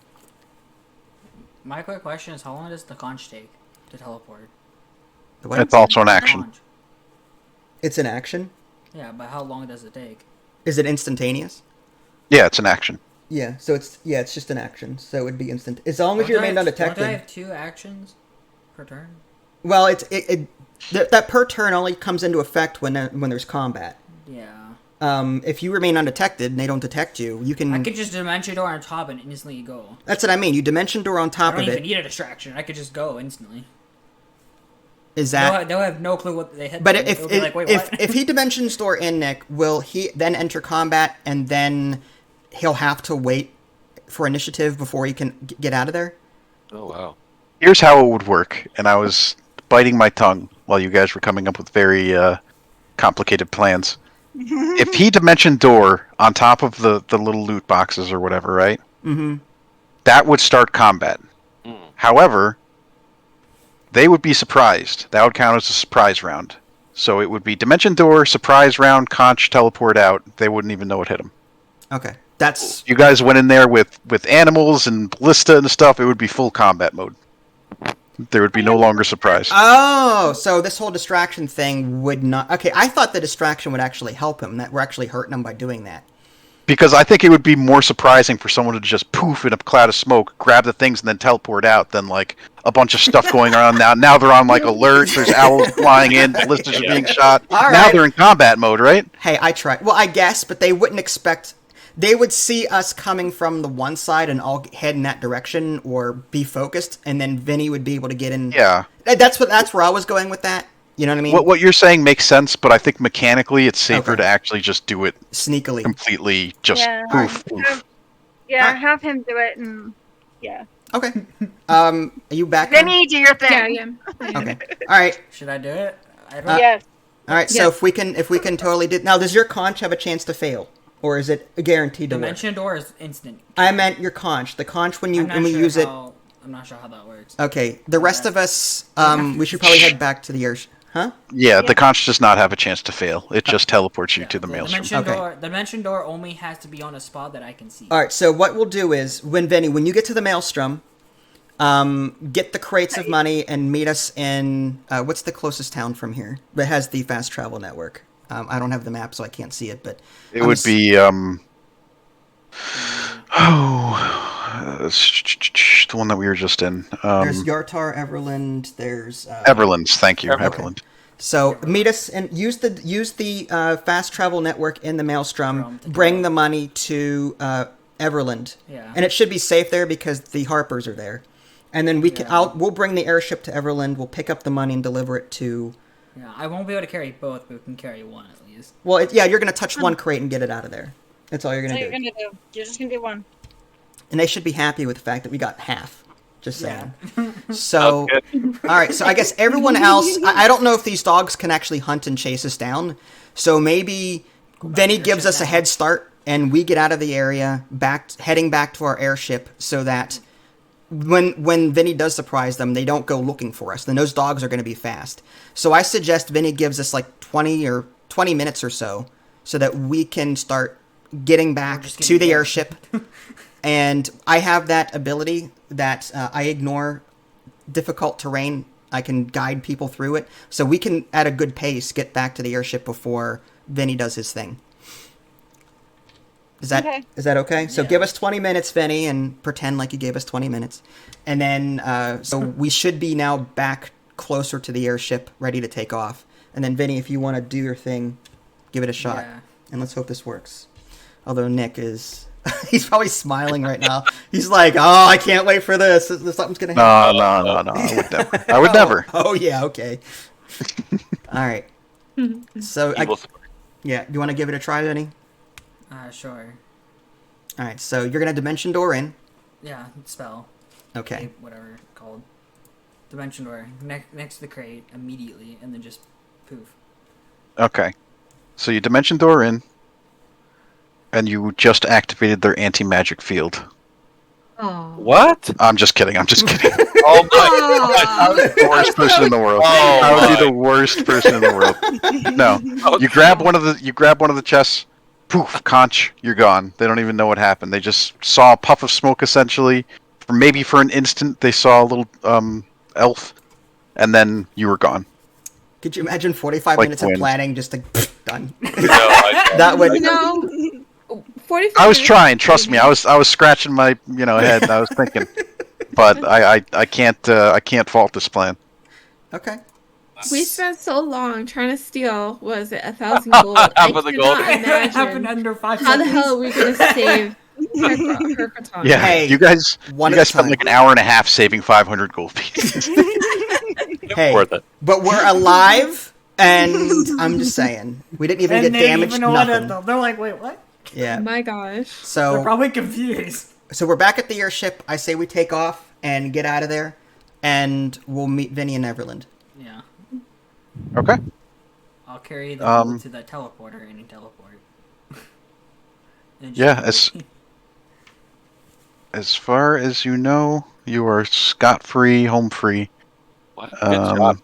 My quick question is, how long does the conch take to teleport? It's also an action. Conch. It's an action? Yeah, but how long does it take? Is it instantaneous? Yeah, it's an action. Yeah, so it's just an action, so it would be instant. As long as you remain undetected. Don't I have 2 actions per turn? Well, that per turn only comes into effect when there's combat. Yeah. If you remain undetected and they don't detect you, you can... I could just dimension door on top and instantly go. That's what I mean. You dimension door on top I of don't it. even need a distraction. I could just go instantly. Is that... They'll have no clue what they hit. But if he dimensions door in, Nick, will he then enter combat and then he'll have to wait for initiative before he can get out of there? Oh wow. Here's how it would work, and I was biting my tongue while you guys were coming up with very complicated plans. If he dimension door on top of the little loot boxes or whatever, right? Mm-hmm. That would start combat. However, they would be surprised. That would count as a surprise round. So it would be dimension door, surprise round, conch, teleport out. They wouldn't even know it hit them. Okay. That's... You guys went in there with animals and ballista and stuff, it would be full combat mode. There would be no longer surprise. Oh, so this whole distraction thing would not... Okay, I thought the distraction would actually help him, that we're actually hurting him by doing that. Because I think it would be more surprising for someone to just poof in a cloud of smoke, grab the things, and then teleport out than, like, a bunch of stuff going on now. Now they're on, like, alert, there's owls flying in, ballistas are being shot. All now right. they're in combat mode, right? Hey, I tried. Well, I guess, but they wouldn't expect... They would see us coming from the one side and all head in that direction or be focused, and then Vinny would be able to get in. Yeah. That's where I was going with that. You know what I mean? What you're saying makes sense, but I think mechanically it's safer to actually just do it sneakily. Completely, just poof, poof. Have him do it, and yeah. Okay. Are you back? Vinny, do your thing. Yeah. Okay. All right. Should I do it? I don't. Yes. All right. So if we can totally do now, does your conch have a chance to fail? Or is it guaranteed to work? Dimension door is instant. I meant your conch. The conch when we use it. I'm not sure how that works. Okay. The rest of us, we should probably head back to the airship. Huh? Yeah, the conch does not have a chance to fail. It just teleports you to the maelstrom. The dimension door only has to be on a spot that I can see. All right. So what we'll do is, when you get to the maelstrom, get the crates of money and meet us in what's the closest town from here that has the fast travel network? I don't have the map, so I can't see it, but... It would be, the one that we were just in. There's Yartar, Everland, there's... Everland's, thank you, Everland. So, meet us and use the fast travel network in the Maelstrom, bring the money to Everland. Yeah. And it should be safe there because the Harpers are there. And then we'll bring the airship to Everland, we'll pick up the money and deliver it to... Yeah, I won't be able to carry both, but we can carry one at least. Well, you're going to touch one crate and get it out of there. That's all you're going to do. You're just going to do one. And they should be happy with the fact that we got half. Just saying. Yeah. So, all right. So I guess everyone else. I don't know if these dogs can actually hunt and chase us down. So maybe Vinny gives us a head start, and we get out of the area, heading back to our airship, so that when Vinny does surprise them, they don't go looking for us. Then those dogs are going to be fast. So I suggest Vinny gives us like 20 minutes or so that we can start getting back to the airship. And I have that ability that I ignore difficult terrain. I can guide people through it. So we can, at a good pace, get back to the airship before Vinny does his thing. Is that okay? So give us 20 minutes, Vinny, and pretend like you gave us 20 minutes. And then, so we should be now back closer to the airship, ready to take off. And then, Vinny, if you want to do your thing, give it a shot. Yeah. And let's hope this works. Although Nick is... He's probably smiling right now. He's like, "Oh, I can't wait for this. Something's gonna happen." No. I would never. Oh yeah, okay. All right. So, you want to give it a try, Vinny? Sure. All right. So you're gonna dimension door in. Yeah, spell. Okay. Whatever it's called. Dimension door next to the crate immediately, and then just poof. Okay. So you dimension door in, and you just activated their anti-magic field. Oh. What? I'm just kidding. Oh my I was the worst person in the world. Oh I would be the worst person in the world. No. You grab one of the chests, poof, conch, you're gone. They don't even know what happened. They just saw a puff of smoke essentially. Maybe for an instant they saw a little elf, and then you were gone. Could you imagine 45 Like minutes wind. of planning just to done? that would. No. 45 I was minutes trying. Trust me. I was scratching my head. I was thinking, but I can't fault this plan. Okay. We spent so long trying to steal, 1,000 gold. I Half of the gold. cannot It happened imagine under 5 how the seconds. hell are we going to save Hercaton. Yeah, Hey, you guys one at a spent time. like an hour and a half saving 500 gold pieces. Hey, Worth it. but we're alive, and I'm just saying, we didn't even And get they damaged. even know what it, Nothing. they're like, wait, what? Yeah. My gosh. They're So probably confused. we're back at the airship. I say we take off and get out of there, and we'll meet Vinny and Neverland. Yeah. Okay. I'll carry the gold to the teleporter and teleport. And just Yeah, go. as far as you know, you are scot-free, home free. What? Good job.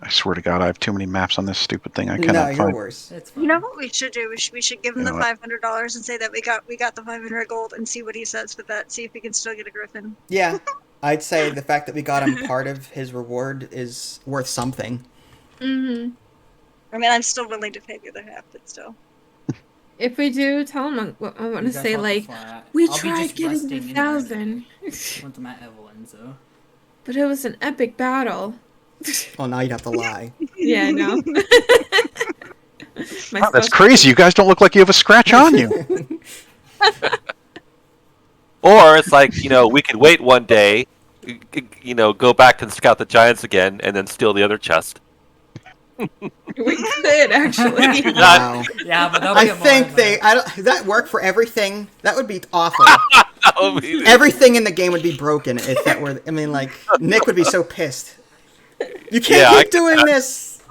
I swear to God, I have too many maps on this stupid thing. I No, cannot you're find. worse. It's fine. You know what we should do? We should give him You the know what? $500 and say that we got the 500 gold and see what he says with that. See if we can still get a griffin. Yeah, I'd say the fact that we got him part of his reward is worth something. Mm-hmm. I mean, I'm still willing to pay the other half, but still. If we do, tell him I want You to guys say, want like, to fly. we I'll be tried just getting resting the in there. 1,000, Once I'm at Evelyn, so. but it was an epic battle. Well, now you'd have to lie. Yeah, I know. My Wow, that's special- crazy. You guys don't look like you have a scratch on you. Or it's like, we could wait one day, go back and scout the giants again, and then steal the other chest. We could, actually. Wow. Yeah, but that'll I get more think than they. Does that work for everything? That would be awful. That would be- Everything in the game would be broken if that were. I mean, like Nick would be so pissed. You can't Yeah, keep doing this.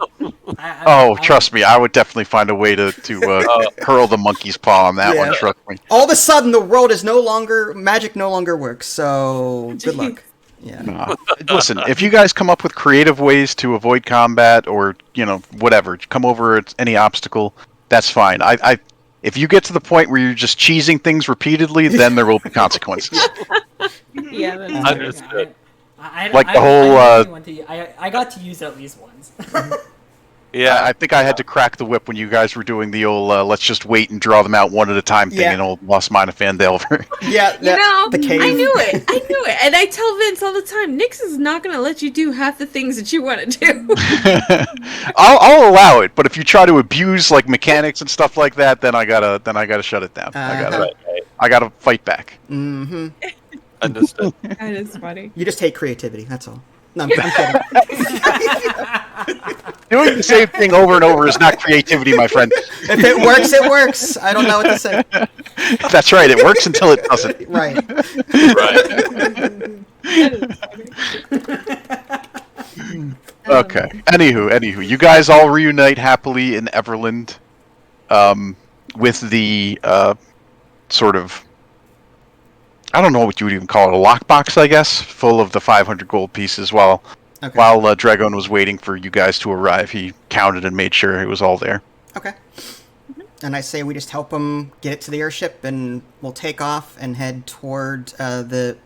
Trust me, I would definitely find a way to hurl the monkey's paw on that Yeah. one. Trust me. All of a sudden, the world is no longer magic. No longer works. So good luck. Yeah. Nah. Listen, if you guys come up with creative ways to avoid combat or whatever, come over at any obstacle, that's fine. If you get to the point where you're just cheesing things repeatedly, then there will be consequences. Yeah, that's Understood. I Like the whole, I got to use it at least once. Yeah, I think I had to crack the whip when you guys were doing the old let's just wait and draw them out one at a time thing Yeah. in old Lost Mine of Fandelver. Yeah. The cave. I knew it. And I tell Vince all the time, Nix is not going to let you do half the things that you want to do. I'll allow it, but if you try to abuse like mechanics and stuff like that, then I gotta shut it down. I gotta fight back. Mm-hmm. understood. That is funny. You just hate creativity. That's all. No, I'm kidding. Doing the same thing over and over is not creativity, my friend. If it works, it works. I don't know what to say. That's right. It works until it doesn't. Right. Okay. Anywho, you guys all reunite happily in Everland, with the sort of, I don't know what you would even call it, a lockbox, I guess, full of the 500 gold pieces. While Dragon was waiting for you guys to arrive, he counted and made sure it was all there. Okay. And I say we just help them get it to the airship, and we'll take off and head toward the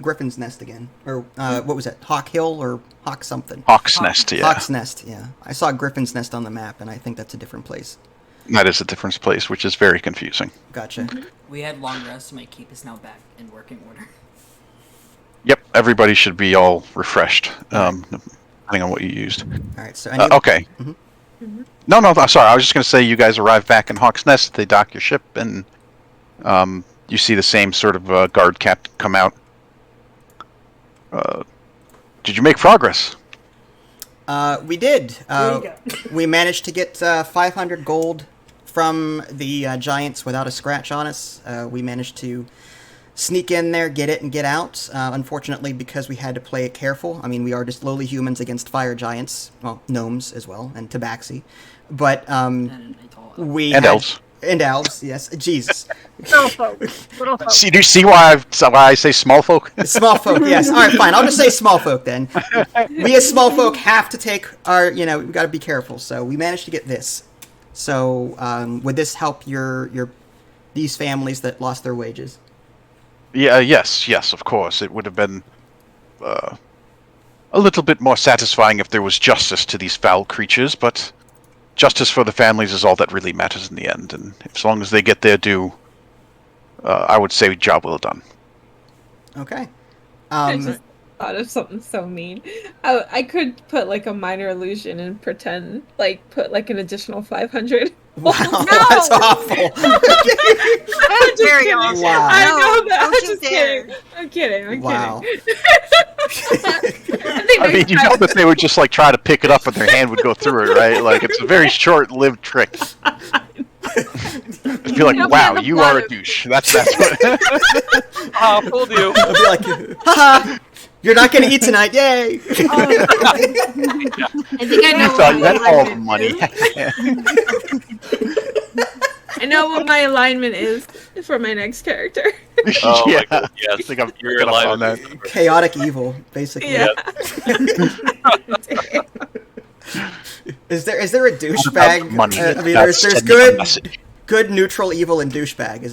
Griffin's Nest again. Or, what was it? Hawk Hill or Hawk something? Hawk's Nest, yeah. Hawk's Nest, yeah. I saw Griffin's Nest on the map, and I think that's a different place. That is a different place, which is very confusing. Gotcha. We had long rest, so my keep is now back in working order. Yep, everybody should be all refreshed, depending on what you used. All right, so... Okay. No, sorry, I was just going to say you guys arrive back in Hawk's Nest, they dock your ship, and you see the same sort of guard captain come out. Did you make progress? We did. There you go. We managed to get 500 gold from the Giants without a scratch on us. We managed to sneak in there, get it, and get out. Unfortunately, because we had to play it careful. I mean, we are just lowly humans against fire giants. Well, gnomes as well, and tabaxi. But we and had... elves. And elves, yes. Jesus. Little folk. Little folk. See, do you see why I say small folk? Small folk, yes. All right, fine. I'll just say small folk then. We as small folk have to take our, we've got to be careful. So we managed to get this. So would this help these families that lost their wages? Yeah, yes, of course. It would have been a little bit more satisfying if there was justice to these foul creatures, but justice for the families is all that really matters in the end, and as long as they get their due, I would say job well done. Okay. I just thought of something so mean. I could put like a minor illusion and pretend, like put like an additional 500. Wow, that's awful. That's very awesome. Wow. I know that. Don't I'm you just dare. kidding. I'm kidding. Wow. I mean, you know that they would just like try to pick it up and their hand would go through it, right? Like, it's a very short-lived trick. Be like, wow, you are a douche. That's what. Ah, fooled you. I'll be like, haha, you're not going to eat tonight, yay! I think I know You what thought you my had all the alignment money. is. I know what my alignment is for my next character. Oh yeah. my god, yes. I think I'm You're gonna alive find that. Chaotic evil, basically. Yeah. Is there a douchebag? Money. I mean, That's there's sending a message. good, neutral, evil, and douchebag. Is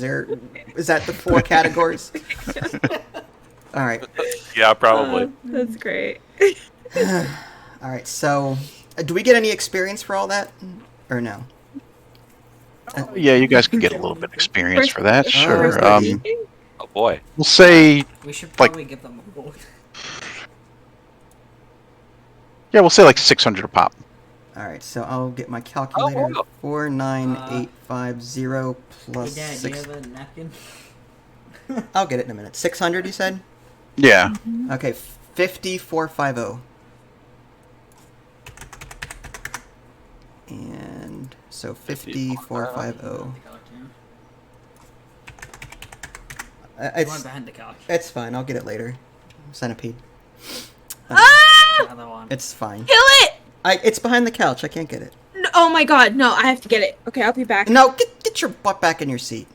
that the 4 categories? All right. Yeah, probably. That's great. All right. So, do we get any experience for all that, or no? Yeah, you guys can get a little bit of experience for that, sure. Alright. Oh boy. We'll say, We should Like- probably give them a gold. yeah, we'll say like 600 a pop. All right. So I'll get my calculator. wow. 49850 Hey plus Dad, do you 6. have a napkin? I'll get it in a minute. 600, you said? Yeah. Okay, 50450. And so 50450. One It's behind the couch. fine. I'll get it later. Centipede. The other one. It's fine. Kill it! It's behind the couch. I can't get it. No, oh my god, no, I have to get it. Okay, I'll be back. No, get your butt back in your seat.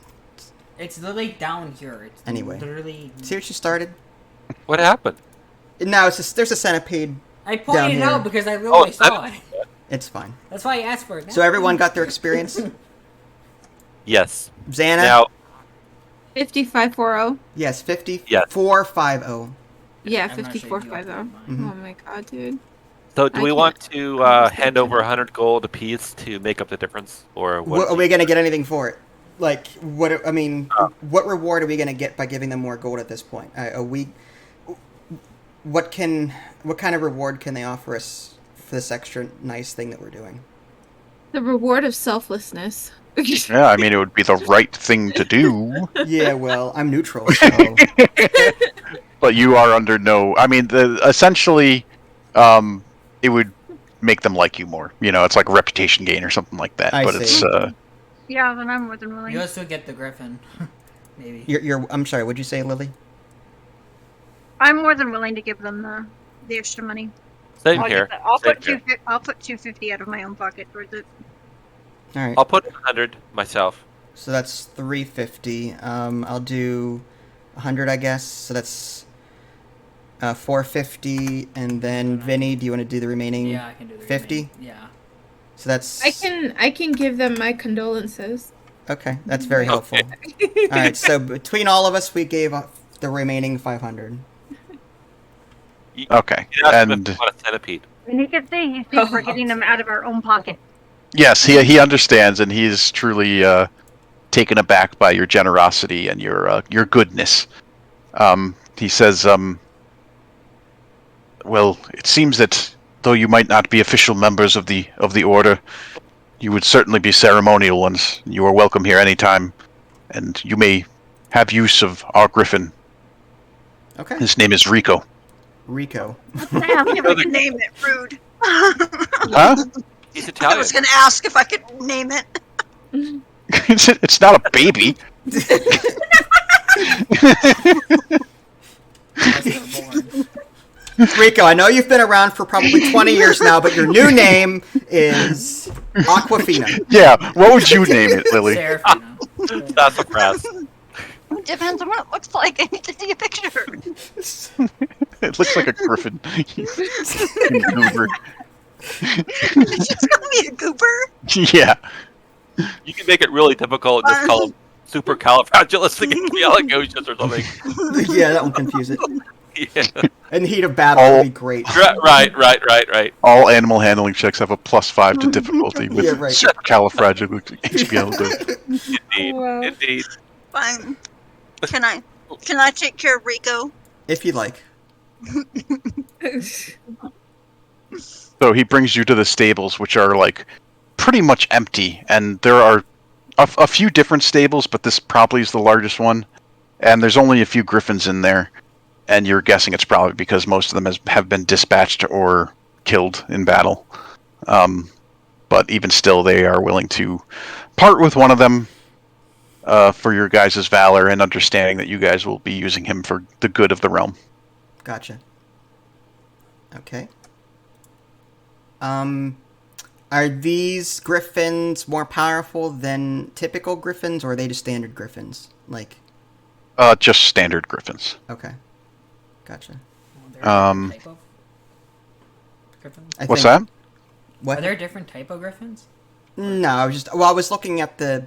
It's literally down here. It's Anyway. literally. See what you started? What happened? No, there's a centipede. I down pointed it here. out because I literally saw it. It's fine. That's why I asked for it. Now. So everyone got their experience? Yes. Xana? Now, 5540. Yes, Yes. 5450. Yeah, I'm not sure if you 5450. got mine. Oh my god, dude. so do I we can't- want to hand over 100 gold apiece to make up the difference, or what? Are we going to get anything for it? Like, what reward are we going to get by giving them more gold at this point? What kind of reward can they offer us for this extra nice thing that we're doing? The reward of selflessness. Yeah, I mean, it would be the right thing to do, Yeah, well, I'm neutral, so... but you are under no... I mean, essentially, it would make them like you more. You know, it's like a reputation gain or something like that. I but see. it's... Yeah, then I'm more than willing. You also get the griffin. maybe. You're. I'm sorry. What'd you say, Lily? I'm more than willing to give them the extra money. Same I'll here. give that. I'll Same put here. I'll put 250 out of my own pocket towards it. All right. I'll put 100 myself. So that's 350. I'll do 100, I guess. So that's 450, and then Vinny, do you want to do the remaining? Yeah, I can do the 50? remaining. Yeah. So that's I can give them my condolences. okay. That's very helpful. All right. So between all of us, we gave the remaining 500. Okay. You asked him if And he want a centipede. And you can see we're getting them out of our own pocket. yes, he understands, and he is truly taken aback by your generosity and your goodness. He says, "Well, it seems that though you might not be official members of the order, you would certainly be ceremonial ones. You are welcome here anytime, and you may have use of our griffin. Okay. His name is Rico." Rico. I was gonna name it. Rude. Huh? He's I Italian. was gonna ask if I could name it. It's not a baby. Rico, I know you've been around for probably 20 years now, but your new name is Aquafina. Yeah, what would you name it, Lily? Seraphina. That's a press. Depends on what it looks like. I need to see a picture. It looks like a griffin. Goober. It's just gonna be a goober. Yeah. You can make it really difficult and just call him supercalifragilisticexpialidocious or something. Yeah, that will confuse it. Yeah. In the heat of battle, Oh. would be great. Right. All animal handling checks have a +5 to difficulty with Yeah, right. supercalifragilisticexpialidocious. Indeed. Wow. Indeed. Fine. Can I take care of Rico? If you'd like. So he brings you to the stables, which are like pretty much empty, and there are a few different stables, but this probably is the largest one. And there's only a few griffins in there, and you're guessing it's probably because most of them have been dispatched or killed in battle. But even still, they are willing to part with one of them for your guys' valor and understanding that you guys will be using him for the good of the realm. Gotcha. Okay. Are these griffins more powerful than typical griffins, or are they just standard griffins? Like, Just standard griffins. okay. Gotcha. What's that? What? Are there different type of griffins? No, I was looking at the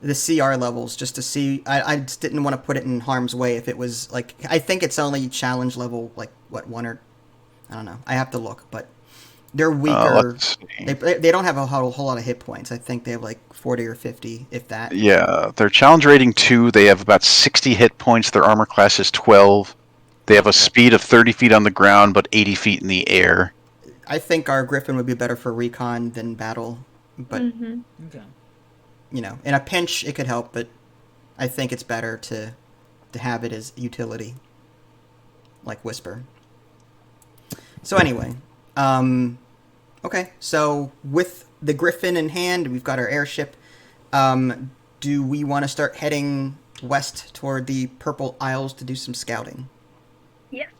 CR levels just to see. I just didn't want to put it in harm's way if it was like. I think it's only challenge level, like what, 1 or I don't know. I have to look, but they're weaker. Let's see. They don't have a whole lot of hit points. I think they have like 40 or 50, if that. Yeah, their challenge rating 2. They have about 60 hit points. Their armor class is 12. They have a speed of 30 feet on the ground, but 80 feet in the air. I think our griffin would be better for recon than battle, but Okay. you know, in a pinch it could help. But I think it's better to have it as utility, like Whisper. So anyway, okay. So with the griffin in hand, we've got our airship. Do we want to start heading west toward the Purple Isles to do some scouting? Yes.